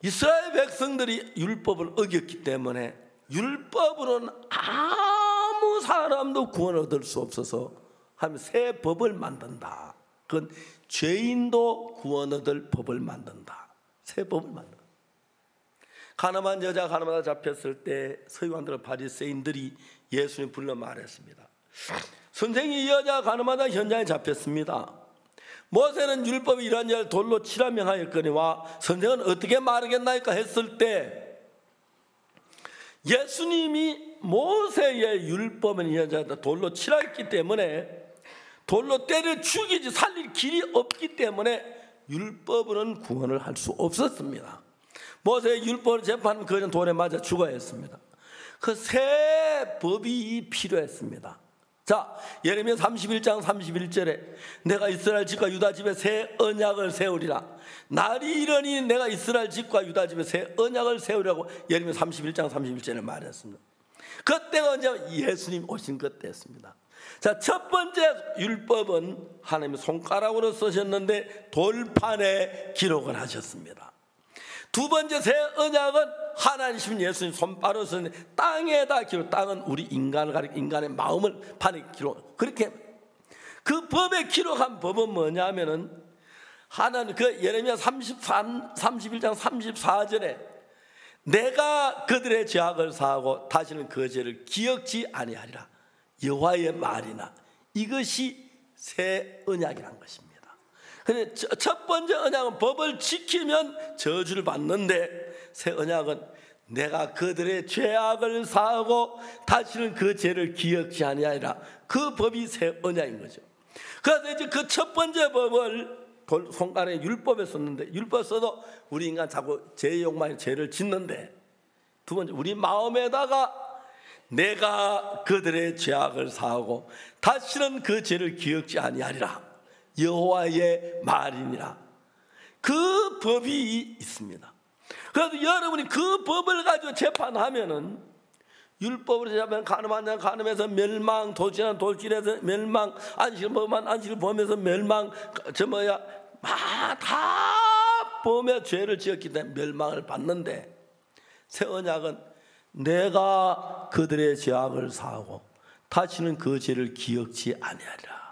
이스라엘 백성들이 율법을 어겼기 때문에 율법으로는 아무 사람도 구원을 얻을 수 없어서 하면 새 법을 만든다. 그건 죄인도 구원 얻을 법을 만든다. 새 법을 만든다. 가늠한 여자 가늠하다 잡혔을 때 서기관들 바리새인들이 예수님 불러 말했습니다. 선생이 이 여자 가늠하다 현장에 잡혔습니다. 모세는 율법이 이러한 자를 돌로 치라 명하였거니와 선생은 어떻게 말하겠나이까 했을 때 예수님이 모세의 율법은 이 여자를 돌로 치라 했기 때문에 돌로 때려 죽이지 살릴 길이 없기 때문에 율법으로는 구원을 할 수 없었습니다. 모세의 율법을 재판하면 그는 돌에 맞아 죽어야 했습니다. 그 새 법이 필요했습니다. 자, 예레미야 31장 31절에 내가 이스라엘 집과 유다 집에 새 언약을 세우리라. 날이 이르니 내가 이스라엘 집과 유다 집에 새 언약을 세우리라고 예레미야 31장 31절에 말했습니다. 그때가 언제? 예수님 오신 그때였습니다. 자, 첫 번째 율법은 하나님의 손가락으로 쓰셨는데 돌판에 기록을 하셨습니다. 두 번째 새 언약은 하나님 예수님 손바로 쓰는데 땅에다 기록. 땅은 우리 인간을 가리켜 인간의 마음을 판에 기록. 그렇게 그 법에 기록한 법은 뭐냐면은 하나님 그 예레미야 31장 34절에 내가 그들의 죄악을 사하고 다시는 그 죄를 기억지 아니하리라. 여호와의 말이나 이것이 새 언약이란 것입니다. 근데 첫 번째 언약은 법을 지키면 저주를 받는데, 새 언약은 내가 그들의 죄악을 사하고 다시는 그 죄를 기억지 아니하리라. 그 법이 새 언약인 거죠. 그래서 이제 그 첫 번째 법을 손가락에 율법에 썼는데, 율법 써도 우리 인간 자꾸 죄 욕망에 죄를 짓는데, 두 번째 우리 마음에다가 내가 그들의 죄악을 사하고 다시는 그 죄를 기억지 아니하리라. 여호와의 말이니라. 그 법이 있습니다. 그래서 여러분이 그 법을 가지고 재판하면은, 율법으로 재판하면 간음한 자 간음해서 멸망, 돌진한 돌진해서 멸망, 안식을 범한 안식을 범해서 멸망, 다 범해 죄를 지었기 때문에 멸망을 받는데, 새 언약은 내가 그들의 죄악을 사하고 다시는 그 죄를 기억지 아니하리라.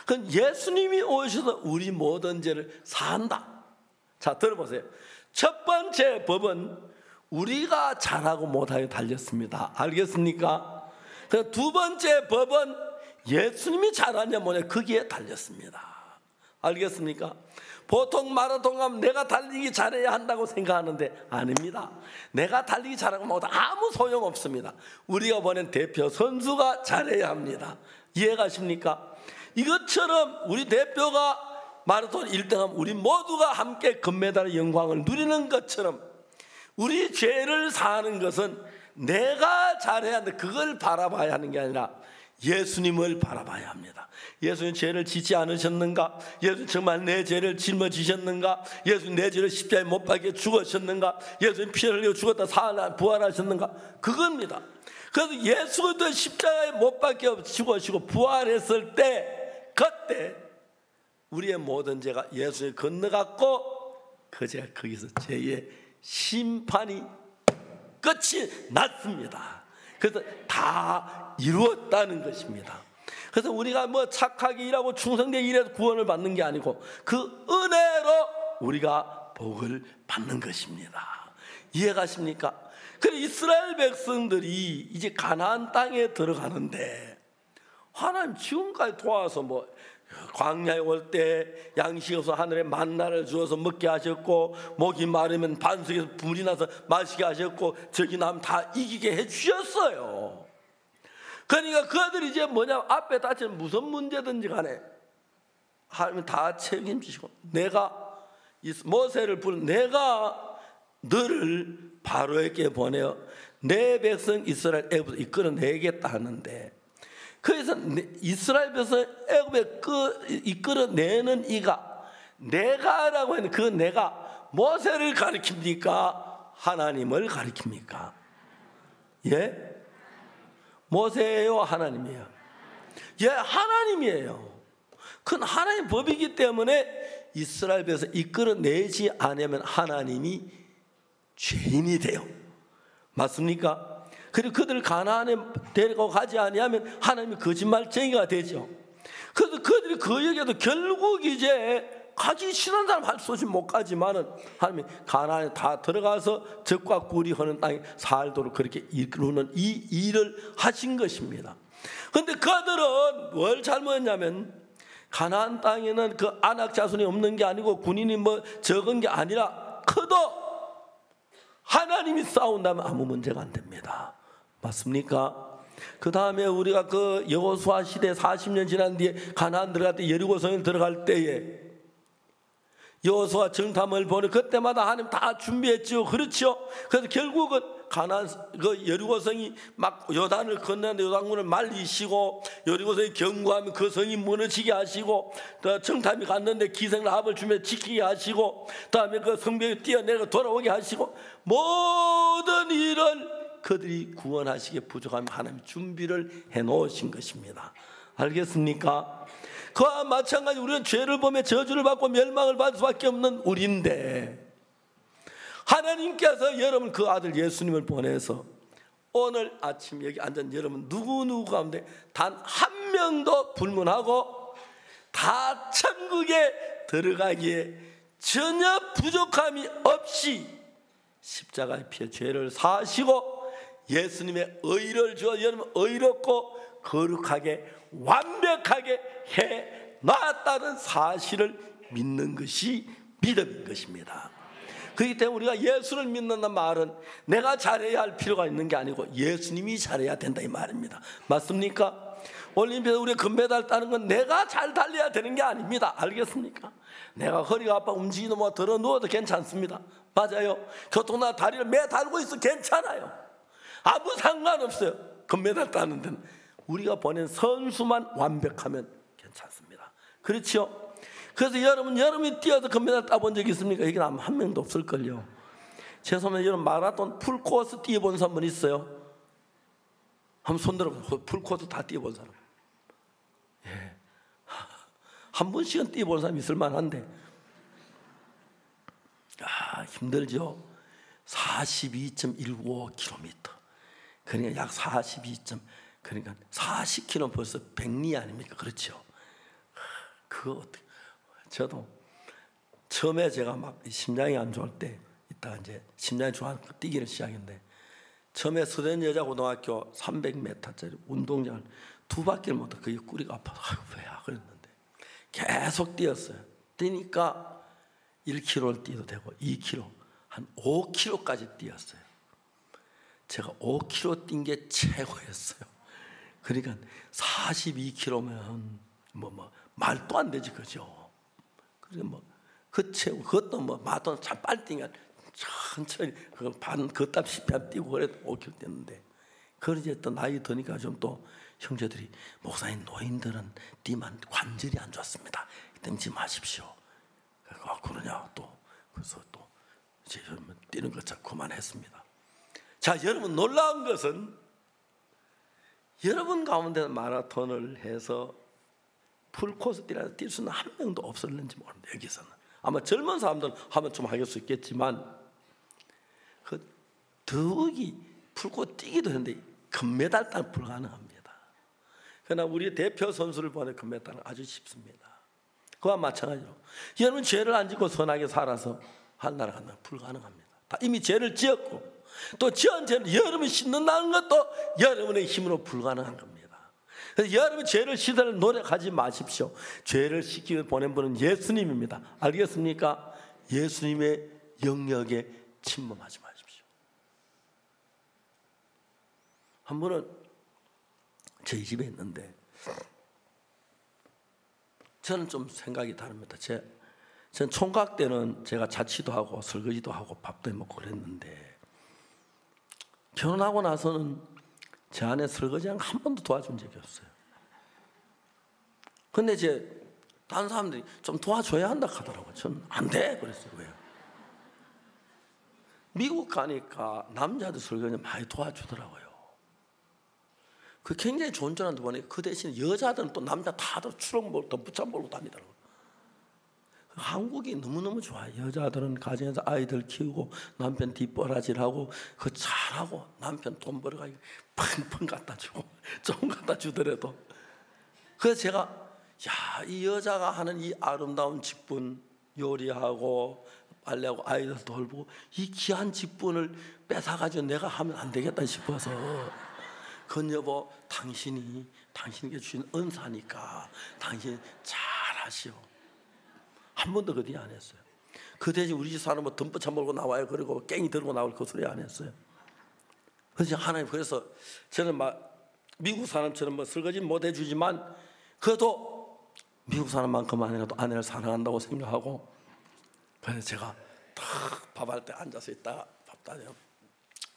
그건 예수님이 오셔서 우리 모든 죄를 사한다. 자, 들어보세요. 첫 번째 법은 우리가 잘하고 못하게 달렸습니다. 알겠습니까? 두 번째 법은 예수님이 잘하냐 못하냐 거기에 달렸습니다. 알겠습니까? 보통 마라톤 가면 내가 달리기 잘해야 한다고 생각하는데 아닙니다. 내가 달리기 잘하고 못하고 아무 소용없습니다. 우리가 보낸 대표 선수가 잘해야 합니다. 이해가십니까? 이것처럼 우리 대표가 마라톤 1등하면 우리 모두가 함께 금메달의 영광을 누리는 것처럼, 우리 죄를 사하는 것은 내가 잘해야 하는데 그걸 바라봐야 하는 게 아니라 예수님을 바라봐야 합니다. 예수님 죄를 짓지 않으셨는가? 예수님 정말 내 죄를 짊어지셨는가? 예수님 내 죄를 십자가에 못 박혀 죽으셨는가? 예수님 피를 흘려 죽었다 부활하셨는가? 그겁니다. 그래서 예수도 십자가에 못 박혀 죽으시고 부활했을 때, 그때 우리의 모든 죄가 예수님 건너갔고, 그 죄가 거기서 죄의 심판이 끝이 났습니다. 그래서 다 이루었다는 것입니다. 그래서 우리가 뭐 착하게 일하고 충성되게 일해서 구원을 받는 게 아니고 그 은혜로 우리가 복을 받는 것입니다. 이해가십니까? 그래서 이스라엘 백성들이 이제 가나안 땅에 들어가는데, 하나님 지금까지 도와서 뭐 광야에 올 때 양식이 없어 하늘에 만나를 주어서 먹게 하셨고, 목이 마르면 반석에서 불이 나서 마시게 하셨고, 저기 나면 다 이기게 해주셨어요. 그러니까 그들이 이제 뭐냐, 앞에 닥치는 무슨 문제든지 간에 하나님 다 책임지시고, 내가 모세를 부른 내가 너를 바로에게 보내어 내 백성 이스라엘 애굽에서 이끌어내겠다 하는데, 그래서 이스라엘 백성 애굽에 이끌어내는 이가 내가라고 했는데, 그 내가 모세를 가리킵니까? 하나님을 가리킵니까? 예? 모세예요, 하나님이에요? 예, 하나님이에요. 그건 하나님 법이기 때문에 이스라엘 백성 이끌어내지 않으면 하나님이 죄인이 돼요. 맞습니까? 그리고 그들을 가나안에 데리고 가지 아니하면 하나님이 거짓말쟁이가 되죠. 그래서 그들이 그 얘기도 결국 이제 가기 싫은 사람 할 수 없이 못 가지만은 하나님이 가나안에 다 들어가서 적과 꿀이 흐르는 땅에 살도록 그렇게 이루는 이 일을 하신 것입니다. 그런데 그들은 뭘 잘못했냐면, 가나안 땅에는 그 안악 자손이 없는 게 아니고 군인이 뭐 적은 게 아니라 커도 하나님이 싸운다면 아무 문제가 안 됩니다. 맞습니까? 그 다음에 우리가 그 여호수아 시대 40년 지난 뒤에 가나안 들어갈 때, 여리고성에 들어갈 때에 여호수아 정탐을 보내 그때마다 하나님 다 준비했죠. 그렇죠? 그래서 결국은 가나안 그 여리고성이 막 요단을 건너는데 요단군을 말리시고, 여리고성이 경고하면 그 성이 무너지게 하시고, 정탐이 갔는데 기생라합을 주며 지키게 하시고, 다음에 그 성벽에 뛰어내려 돌아오게 하시고, 모든 일을 그들이 구원하시기에 부족하면 하나님 준비를 해놓으신 것입니다. 알겠습니까? 그와 마찬가지 우리는 죄를 범해 저주를 받고 멸망을 받을 수밖에 없는 우리인데, 하나님께서 여러분 그 아들 예수님을 보내서 오늘 아침 여기 앉은 여러분 누구 가운데 단 한 명도 불문하고 다 천국에 들어가기에 전혀 부족함이 없이 십자가의 피에 죄를 사시고 예수님의 의를 주어 여러분 의롭고 거룩하게 완벽하게 해 놨다는 사실을 믿는 것이 믿음인 것입니다. 그렇기 때문에 우리가 예수를 믿는다는 말은 내가 잘해야 할 필요가 있는 게 아니고 예수님이 잘해야 된다 이 말입니다. 맞습니까? 올림픽에서 우리가 금메달 따는 건 내가 잘 달려야 되는 게 아닙니다. 알겠습니까? 내가 허리가 아파 움직이도 뭐 들어 누워도 괜찮습니다. 맞아요. 교통나 다리를 매 달고 있어 괜찮아요. 아무 상관없어요. 금메달 따는 데는 우리가 보낸 선수만 완벽하면 괜찮습니다. 그렇죠? 그래서 여러분이 뛰어서 금메달 따본 적 있습니까? 여기는 아마 한 명도 없을걸요. 죄송합니다. 여러분 마라톤 풀코스 뛰어본 사람 있어요? 한번 손 들어보세요. 풀코스 다 뛰어본 사람. 예. 한 번씩은 뛰어본 사람이 있을 만한데 힘들죠. 42.195km 그러니까 약 그러니까 40km 벌써 100리 아닙니까? 그렇죠. 그거 어떻게 저도 처음에 제가 막 심장이 안 좋을 때 이따가 이제 심장이 좋아서 뛰기를 시작했는데 처음에 서대여자고등학교 300m짜리 운동장을 2바퀴를 못 하고 그게 꾸리가 아파서 왜야 그랬는데 계속 뛰었어요. 뛰니까 1km를 뛰어도 되고 2km 한 5km까지 뛰었어요. 제가 5km 뛴 게 최고였어요. 그러니까 42km면 뭐 말도 안 되지 그죠? 그래 그 최고 그것도 마라톤 참 빨리 뛰면 천천히 그걸 반 걷다 10분 뛰고 그래도 5km 뛰었는데 그걸 이제 또 나이 드니까 좀 또 형제들이 목사님 노인들은 뛰면 관절이 안 좋습니다. 뛰지 마십시오. 그러냐 또 그래서 또 이제 뛰는 것 참 그만했습니다. 자 여러분 놀라운 것은 여러분 가운데 마라톤을 해서 풀코스 뛰라서 뛸 수는 한 명도 없었는지 모릅니다. 여기서는 아마 젊은 사람들은 하면 좀 할 수 있겠지만 그 더욱이 풀코스 뛰기도 했는데 금메달 따는 불가능합니다. 그러나 우리 대표 선수를 보내 금메달은 아주 쉽습니다. 그와 마찬가지로 여러분 죄를 안 짓고 선하게 살아서 하늘나라 간다는 불가능합니다. 다 이미 죄를 지었고 또 지은 죄를 여러분이 씻는다는 것도 여러분의 힘으로 불가능한 겁니다. 그래서 여러분 죄를 씻을 노력하지 마십시오. 죄를 씻기 위해 보낸 분은 예수님입니다. 알겠습니까? 예수님의 영역에 침범하지 마십시오. 한 번은 저희 집에 있는데 저는 좀 생각이 다릅니다. 전 총각 때는 제가 자취도 하고 설거지도 하고 밥도 해먹고 그랬는데 결혼하고 나서는 제 아내 설거지 한 번도 도와준 적이 없어요. 근데 이제 다른 사람들이 좀 도와줘야 한다 하더라고요. 저는 안 돼 그랬어요. 왜요? 미국 가니까 남자들 설거지 많이 도와주더라고요. 그 굉장히 좋은 줄 알았는데 보니 그 대신 여자들은 또 남자 다들 추억 몰고 덤부차 몰고 다니더라고요. 한국이 너무너무 좋아요. 여자들은 가정에서 아이들 키우고 남편 뒷바라지하고 그 잘하고 남편 돈 벌어가지고 펑펑 갖다 주고 좀 갖다 주더라도 그래서 제가 이 여자가 하는 이 아름다운 직분 요리하고 빨래하고 아이들 돌보고 이 귀한 직분을 뺏어가지고 내가 하면 안 되겠다 싶어서 그건 여보 당신에게 주신 은사니까 당신이 잘하시오. 한 번도 그 뒤에 안 했어요. 그 대신 우리 집 사람은 덤버차 몰고 나와요. 그리고 깽이 들고 나올 그 소리 안 했어요. 그래서 하나님 그래서 저는 미국 사람처럼 설거지 못 해주지만 그래도 미국 사람만큼 아니라도 아내를 사랑한다고 생각하고 그래서 제가 딱 밥할 때 앉아서 있다가 밥 따면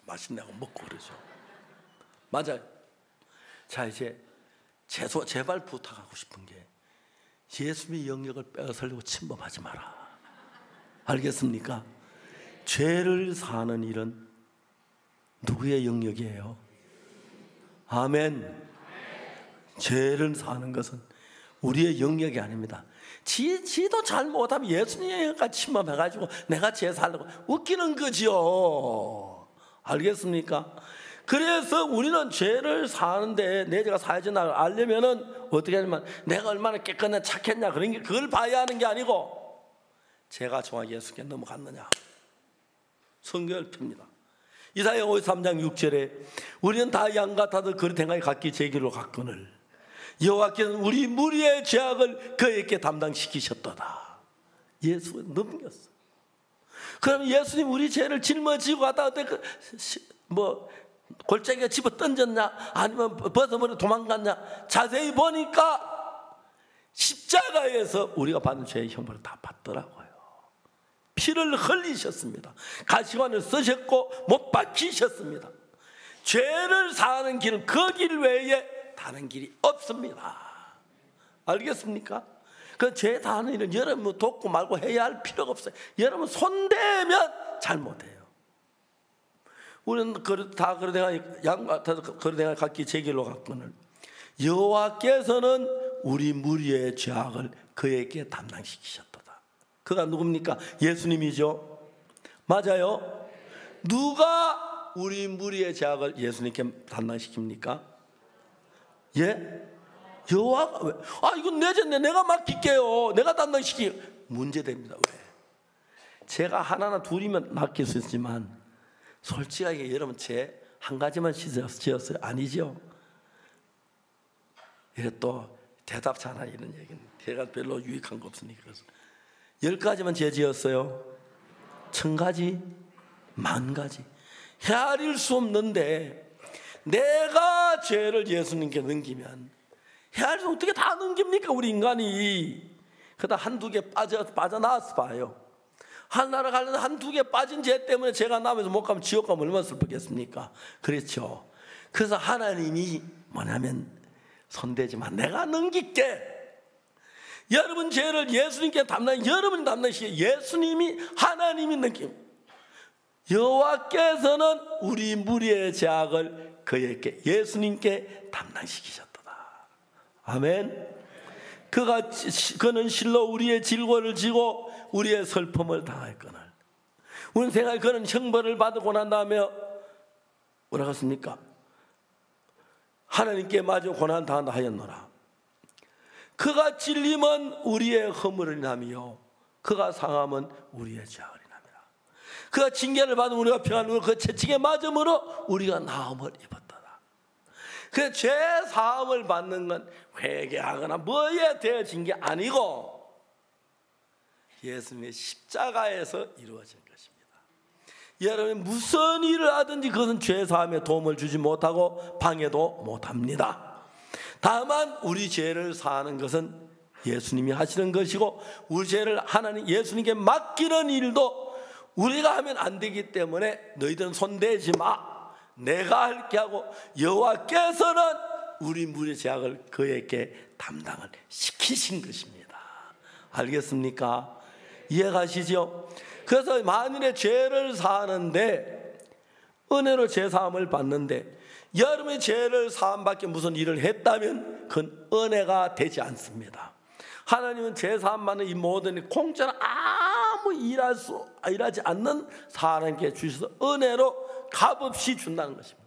맛있냐고 먹고 그러죠. 맞아요. 자 이제 제발 부탁하고 싶은 게 예수님의 영역을 빼앗으려고 침범하지 마라. 알겠습니까? 죄를 사는 일은 누구의 영역이에요? 아멘. 죄를 사는 것은 우리의 영역이 아닙니다. 지도 잘 못하면 예수님의 영역까지 침범해가지고 내가 죄 살려고 웃기는 거지요. 알겠습니까? 그래서 우리는 죄를 사는데 내 죄가 사해진다고 알려면은 어떻게 하냐면 내가 얼마나 깨끗냐 착했냐 그걸 봐야 하는 게 아니고 죄가 정확히 예수께 넘어갔느냐 성경을 핍니다. 이사야 53장 6절에 우리는 다 양 같아도 그릇 행하여 각기 제 길로 갔거늘 여호와께서는 우리 무리의 죄악을 그에게 담당시키셨도다. 예수가 넘겼어. 그럼 예수님 우리 죄를 짊어지고 가다가 골짜기가 집어 던졌냐 아니면 벗어버려 도망갔냐, 자세히 보니까 십자가에서 우리가 받은 죄의 형벌을 다 받더라고요. 피를 흘리셨습니다. 가시관을 쓰셨고 못 박히셨습니다. 죄를 사는 길은 그 길 외에 다른 길이 없습니다. 알겠습니까? 그 죄 사는 일은 여러분 돕고 말고 해야 할 필요가 없어요. 여러분 손대면 잘못해요. 우리는 다 그러다가 양 같아서 그러다가 각기 제 길로 갔거늘 여호와께서는 우리 무리의 죄악을 그에게 담당시키셨도다. 그가 누굽니까? 예수님이죠. 맞아요. 누가 우리 무리의 죄악을 예수님께 담당시킵니까? 예? 여호와가 이건 내 죄인데 내가 맡길게요. 내가 담당시키. 문제됩니다. 왜? 제가 하나나 둘이면 맡길 수 있지만 솔직하게 여러분 죄 한 가지만 지었어요? 아니죠. 이게 또 대답 잘하는 이런 얘기는 제가 별로 유익한 거 없으니까. 10가지만 죄 지었어요? 1000가지? 10,000가지? 헤아릴 수 없는데 내가 죄를 예수님께 넘기면 헤아릴 수 어떻게 다 넘깁니까 우리 인간이. 그러다 한두 개 빠져나와서 봐요. 하나를 가려면 한두 개 빠진 죄 때문에 죄가 남아서 못 가면 지옥 가면 얼마나 슬프겠습니까? 그렇죠. 그래서 하나님이 뭐냐면 손대지만 내가 넘길게. 여러분 죄를 예수님께 여러분이 담당시켜. 예수님이 하나님이 넘김. 여호와께서는 우리 무리의 죄악을 그에게 예수님께 담당시키셨도다. 아멘. 그는 실로 우리의 질고를 지고 우리의 슬픔을 당했거늘. 우리는 생각에 그는 형벌을 받고 난 다음에 뭐라고 했습니까? 하나님께 마저 고난 당한다 하였노라. 그가 찔림은 우리의 허물을 인하며 그가 상함은 우리의 죄악을 인함이라. 그가 징계를 받은 우리가 평안으로 그 채찍에 맞음으로 우리가 나음을 입었더라. 그 죄 사함을 받는 건 회개하거나 뭐에 되어진 게 아니고 예수님의 십자가에서 이루어진 것입니다. 여러분이 무슨 일을 하든지 그것은 죄 사함에 도움을 주지 못하고 방해도 못합니다. 다만 우리 죄를 사하는 것은 예수님이 하시는 것이고 우리 죄를 하나님 예수님께 맡기는 일도 우리가 하면 안 되기 때문에 너희들은 손대지 마. 내가 할게 하고 여호와께서는 우리 무리의 죄악을 그에게 담당을 시키신 것입니다. 알겠습니까? 이해가시죠? 그래서 만일에 죄를 사하는데 은혜로 죄사함을 받는데 여러분의 죄를 사함밖에 무슨 일을 했다면 그건 은혜가 되지 않습니다. 하나님은 죄사함 받는 이 모든 공짜로 아무 일하지 않는 사람에게 주셔서 은혜로 값없이 준다는 것입니다.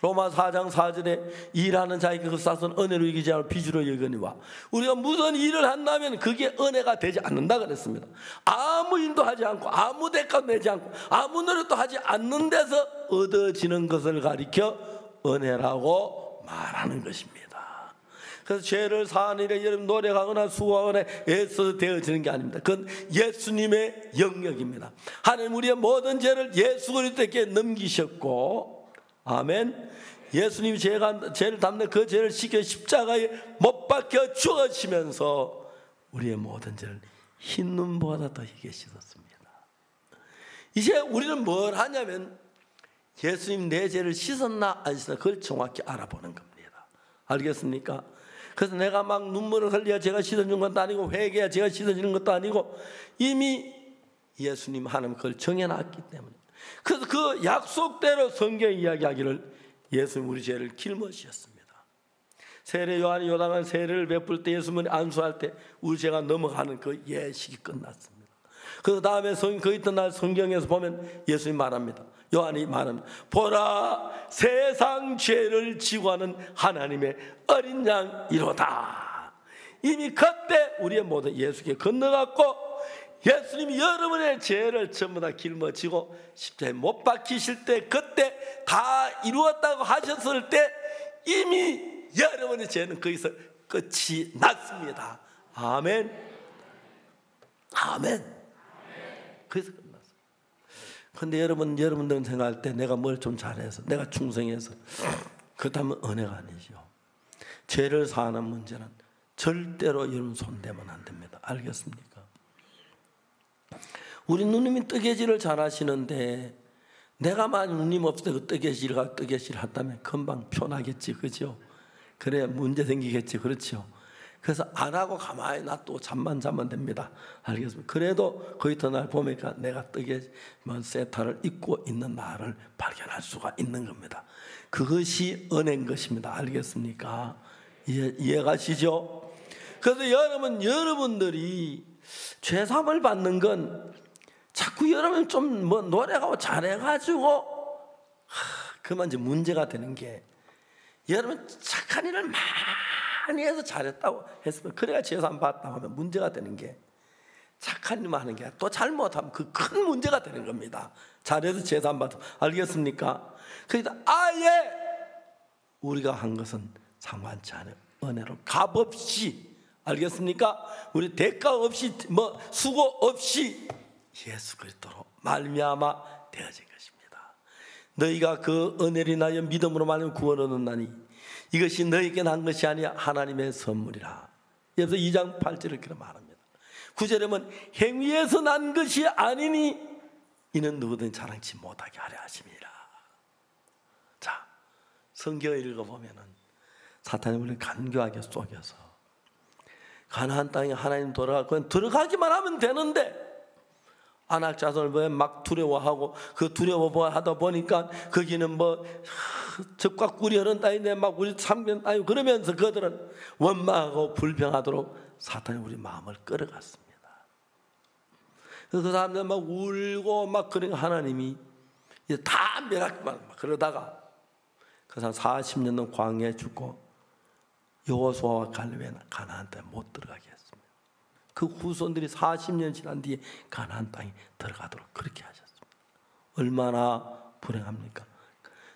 로마 4장 4절에 일하는 자에게 그 싹은 은혜로 이기지 않고 빚으로 여기니와 우리가 무슨 일을 한다면 그게 은혜가 되지 않는다 그랬습니다. 아무 일도 하지 않고 아무 대가도 내지 않고 아무 노력도 하지 않는 데서 얻어지는 것을 가리켜 은혜라고 말하는 것입니다. 그래서 죄를 사하는 일에 여러분 노력하거나 수고하거나 애써서 되어지는 게 아닙니다. 그건 예수님의 영역입니다. 하나님 우리의 모든 죄를 예수 그리스도께 넘기셨고 아멘. 예수님이 죄를 담는 그 죄를 씻겨 십자가에 못 박혀 죽으시면서 우리의 모든 죄를 흰 눈보다 더 희게 씻었습니다. 이제 우리는 뭘 하냐면 예수님 내 죄를 씻었나 안 씻었나 그걸 정확히 알아보는 겁니다. 알겠습니까? 그래서 내가 막 눈물을 흘려야 제가 씻어준 것도 아니고 회개해야 제가 씻어주는 것도 아니고 이미 예수님 하나님 그걸 정해놨기 때문에 그래서 그 약속대로 성경 이야기하기를 예수님 우리 죄를 길머지셨습니다. 세례 요한이 요단강 세례를 베풀 때 예수님이 안수할 때 우리 죄가 넘어가는 그 예식이 끝났습니다. 그 다음에 그 이튿날 성경에서 보면 예수님 말합니다. 요한이 말합니다. 보라 세상 죄를 지고 하는 하나님의 어린 양 이로다. 이미 그때 우리의 모든 예수께 건너갔고 예수님이 여러분의 죄를 전부 다 짊어지고 십자가에 못 박히실 때, 그때 다 이루었다고 하셨을 때 이미 여러분의 죄는 거기서 끝이 났습니다. 아멘. 아멘. 그래서 끝났어요. 근데 여러분들은 생각할 때 내가 뭘 좀 잘해서, 내가 충성해서, 그렇다면 은혜가 아니죠. 죄를 사하는 문제는 절대로 여러분 손대면 안 됩니다. 알겠습니까? 우리 누님이 뜨개질을 잘 하시는데 내가 만약 누님 없을 때 그 뜨개질 한다면 금방 편하겠지, 그죠? 그래 문제 생기겠지, 그렇죠? 그래서 안 하고 가만히 놔두고 잠만 자면 됩니다. 알겠습니까? 그래도 그 이튿날 보니까 내가 뜨개질 세타를 입고 있는 나를 발견할 수가 있는 겁니다. 그것이 은혜인 것입니다. 알겠습니까? 이해가시죠? 그래서 여러분들이 죄사함을 받는 건 자꾸 여러분 좀 뭐 노래가 잘해가지고 그만 이제 문제가 되는 게, 여러분 착한 일을 많이 해서 잘했다고 했으면 그래야 죄사함 받았다고 하면 문제가 되는 게, 착한 일만 하는 게 또 잘못하면 그 큰 문제가 되는 겁니다. 잘해서 죄사함 받아. 알겠습니까? 그러니까 아예 우리가 한 것은 상관치 않은 은혜로 값없이, 알겠습니까? 우리 대가 없이 뭐 수고 없이 예수 그리스도로 말미암아 되어진 것입니다. 너희가 그 은혜를 인하여 믿음으로 말미암아 구원을 얻었나니 이것이 너희에게 난 것이 아니야 하나님의 선물이라. 그래서 2장 8절을 그렇게 말합니다. 9절에 보면 행위에서 난 것이 아니니 이는 누구든 자랑치 못하게 하려 하심이라. 자, 성경을 읽어보면은 사탄이 우리를 간교하게 속여서 가나안 땅에 하나님 그냥 들어가기만 하면 되는데, 아낙 자손을 막 두려워하고 그 두려워하다 보니까 거기는 뭐 젖과 꿀이 흐르는 땅인데 막 우리 참견 땅이고 그러면서 그들은 원망하고 불평하도록 사탄이 우리 마음을 끌어갔습니다. 그래서 그 사람들 막 울고 막 그러니까 하나님이 이제 다 멸하기만 막 그러다가 그 사람 40년 동안 광야에 죽고 여호수아와 갈렙은 가나안 땅에 못 들어가게 했습니다. 그 후손들이 40년 지난 뒤에 가나안 땅에 들어가도록 그렇게 하셨습니다. 얼마나 불행합니까?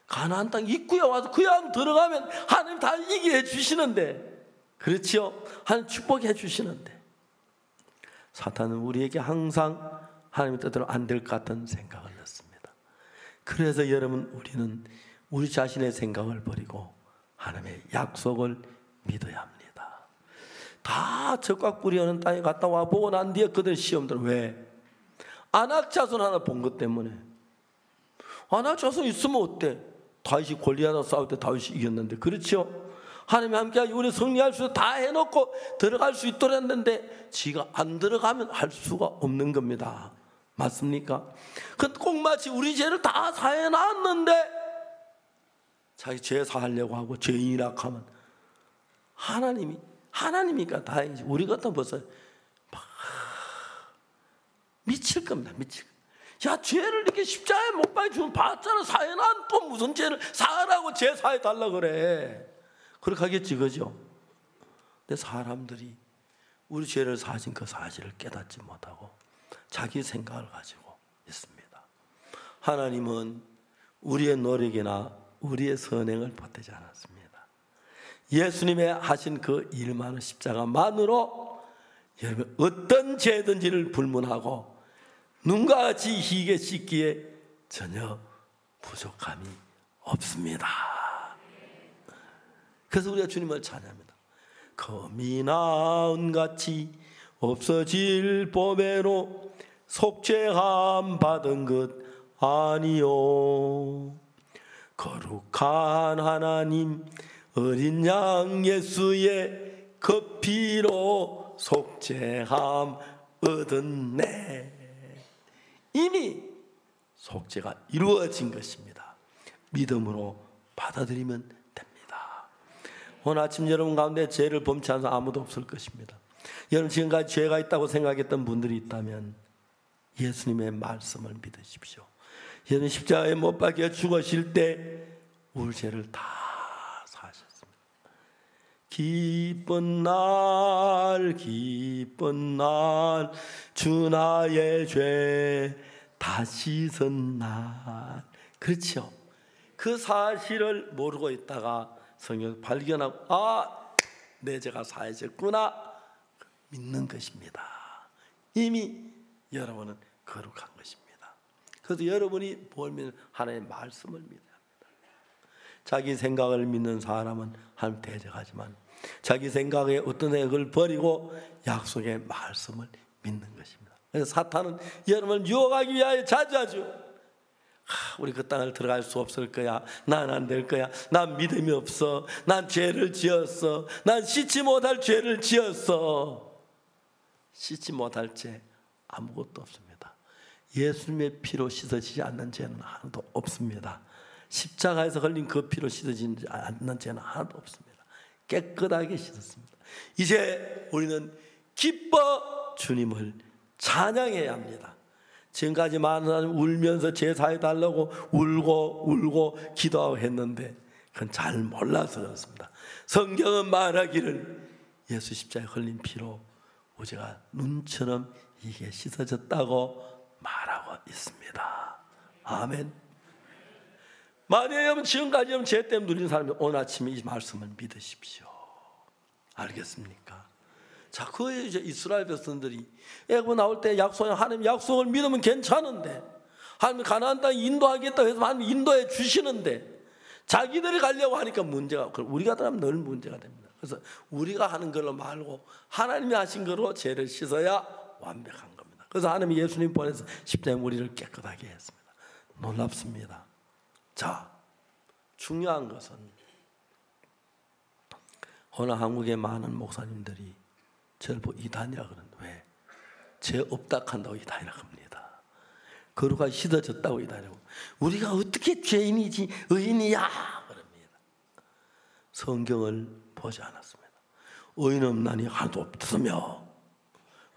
가나안 땅 입구에 와서 그냥 들어가면 하나님 다 이기게 해주시는데, 그렇죠? 하나님 축복해 주시는데 사탄은 우리에게 항상 하나님의 뜻대로 안 될 것 같은 생각을 넣습니다. 그래서 여러분, 우리는 우리 자신의 생각을 버리고 하나님의 약속을 믿어야 합니다. 다 젖과 꿀이 흐르는 땅에 갔다 와 보고 난 뒤에 그들 시험들, 왜? 아낙 자손 하나 본 것 때문에. 아낙 자손 있으면 어때? 다윗이 골리앗하고 싸울 때 다윗이 이겼는데, 그렇죠? 하나님이 함께 우리 승리할 수 다 해놓고 들어갈 수 있도록 했는데 지가 안 들어가면 할 수가 없는 겁니다. 맞습니까? 그 꼭 마치 우리 죄를 다 사해놨는데 자기 죄 사하려고 하고 죄인이라 하면 하나님이니까 다행이지. 우리 같으면 벌써 막 미칠 겁니다. 미칠 겁니다. 야, 죄를 이렇게 십자가에 못 박히면 봤잖아. 사해난 또 무슨 죄를 사하라고 죄 사해달라 그래. 그렇게 하겠지, 그죠? 근데 사람들이 우리 죄를 사하신 그 사실을 깨닫지 못하고 자기 생각을 가지고 있습니다. 하나님은 우리의 노력이나 우리의 선행을 보태지 않았습니다. 예수님의 하신 그 일만의 십자가만으로 여러분 어떤 죄든지를 불문하고 눈과 같이 희게 씻기에 전혀 부족함이 없습니다. 그래서 우리가 주님을 찬양합니다. 검이 나은같이 없어질 보배로 속죄함 받은 것 아니요, 거룩한 하나님 어린 양 예수의 그 피로 속죄함 얻었네. 이미 속죄가 이루어진 것입니다. 믿음으로 받아들이면 됩니다. 오늘 아침 여러분 가운데 죄를 범치 않은 사람 아무도 없을 것입니다. 여러분 지금까지 죄가 있다고 생각했던 분들이 있다면 예수님의 말씀을 믿으십시오. 여러분 십자가에 못 박혀 죽으실 때 우리 죄를 다 사하셨습니다. 기쁜 날 기쁜 날 주 나의 죄 다 씻은 날. 그렇죠. 그 사실을 모르고 있다가 성경 발견하고 내 죄가 사해졌구나 믿는 것입니다. 이미 여러분은 거룩한 것입니다. 그래서 여러분이 뭘 믿는 하나님의 말씀을 믿어야 합니다. 자기 생각을 믿는 사람은 하나님 대적하지만 자기 생각에 어떤 생각을 버리고 약속의 말씀을 믿는 것입니다. 그래서 사탄은 여러분을 유혹하기 위하여 자주하죠. 우리 그 땅을 들어갈 수 없을 거야. 난 안 될 거야. 난 믿음이 없어. 난 죄를 지었어. 난 씻지 못할 죄를 지었어. 씻지 못할 죄 아무것도 없습니다. 예수님의 피로 씻어지지 않는 죄는 하나도 없습니다. 십자가에서 흘린 그 피로 씻어지지 않는 죄는 하나도 없습니다. 깨끗하게 씻었습니다. 이제 우리는 기뻐 주님을 찬양해야 합니다. 지금까지 많은 사람이 울면서 제사해 달라고 울고 기도하고 했는데 그건 잘 몰라서 그렇습니다. 성경은 말하기를 예수 십자가에 흘린 피로 우리가 눈처럼 이게 씻어졌다고 말하고 있습니다. 아멘. 만약에 여러분 지금까지 죄 때문에 눌린 사람이 오늘 아침에 이 말씀을 믿으십시오. 알겠습니까? 자, 그 이제 이스라엘 백성들이 애굽 나올 때 하나님 약속을 믿으면 괜찮은데, 하나님 가나안 땅 인도하겠다고 해서 하나님 인도해 주시는데 자기들이 가려고 하니까 문제가, 우리가 들어가면 늘 문제가 됩니다. 그래서 우리가 하는 걸로 말고 하나님이 하신 거로 죄를 씻어야 완벽한 겁니다. 그래서 하나님이 예수님 보내서 십자가에 우리를 깨끗하게 했습니다. 놀랍습니다. 자, 중요한 것은 오늘 한국의 많은 목사님들이 저를 보고 이단이라 그러는데, 왜? 죄 없다 한다고 이단이라고 합니다. 거룩하게 씻어졌다고 이단이라고. 우리가 어떻게 죄인이지 의인이야 그럽니다. 성경을 보지 않았습니다. 의인 없나니 하나도 없으며,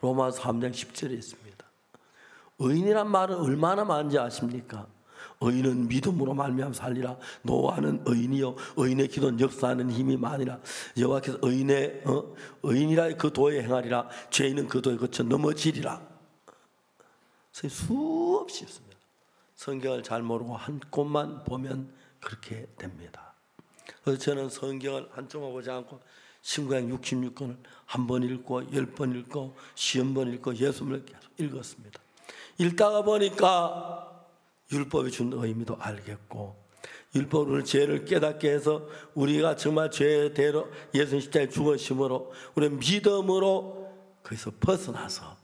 로마서 3장 10절에 있습니다. 의인이란 말은 얼마나 많은지 아십니까? 의인은 믿음으로 말미암아 살리라. 노아는 의인이요 의인의 기도는 역사하는 힘이 많으라. 여호와께서 의인이라 그 도에 행하리라. 죄인은 그 도에 거쳐 넘어지리라. 수없이 있습니다. 성경을 잘 모르고 한 곳만 보면 그렇게 됩니다. 그래서 저는 성경을 한쪽만 보지 않고 신구약 66권을 한 번 읽고 10번 읽고 50번 읽고 60번 계속 읽었습니다. 읽다가 보니까 율법이 준 의미도 알겠고, 율법으로 죄를 깨닫게 해서 우리가 정말 죄대로 예수님 십자가에 죽으심으로 우리 믿음으로 거기서 벗어나서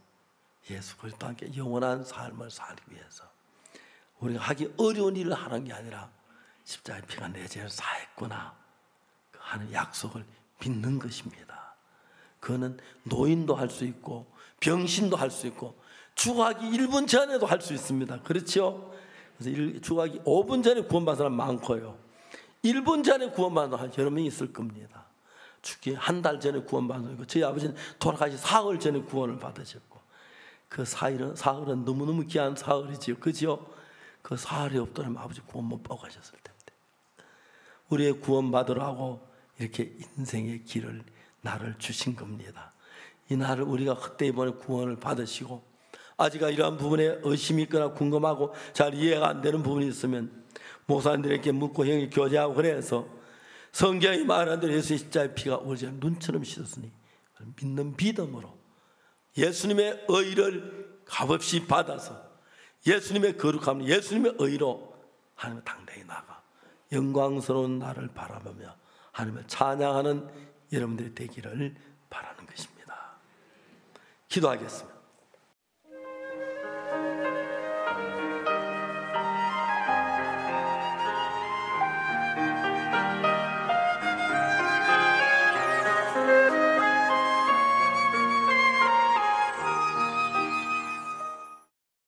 예수 그리스도와 함께 영원한 삶을 살기 위해서 우리가 하기 어려운 일을 하는 게 아니라 십자가의 피가 내 죄를 사했구나 하는 약속을 믿는 것입니다. 그거는 노인도 할 수 있고 병신도 할 수 있고 죽어가기 1분 전에도 할 수 있습니다. 그렇죠? 그래서 죽어가기 5분 전에 구원받은 사람 많고요, 1분 전에 구원받은 사람 여러 명 있을 겁니다. 죽기 한 달 전에 구원받은 거, 저희 아버지는 돌아가시 사흘 전에 구원을 받으셨고, 그 사흘은 너무너무 귀한 사흘이지요. 그죠? 그 사흘이 없더라면 아버지 구원 못 받고 가셨을 텐데, 우리의 구원받으라고 이렇게 인생의 길을 나를 주신 겁니다. 이 날을 우리가 그때 이번에 구원을 받으시고 아직 이러한 부분에 의심이 있거나 궁금하고 잘 이해가 안 되는 부분이 있으면 목사님들에게 묻고 형이 교제하고, 그래서 성경이 말하는 대로 예수의 십자가의 피가 우리 눈처럼 씻었으니 믿는 믿음으로 예수님의 의를 값없이 받아서 예수님의 거룩함, 예수님의 의로 하나님의 당당히 나가 영광스러운 날을 바라보며 하나님을 찬양하는 여러분들이 되기를 바라는 것입니다. 기도하겠습니다.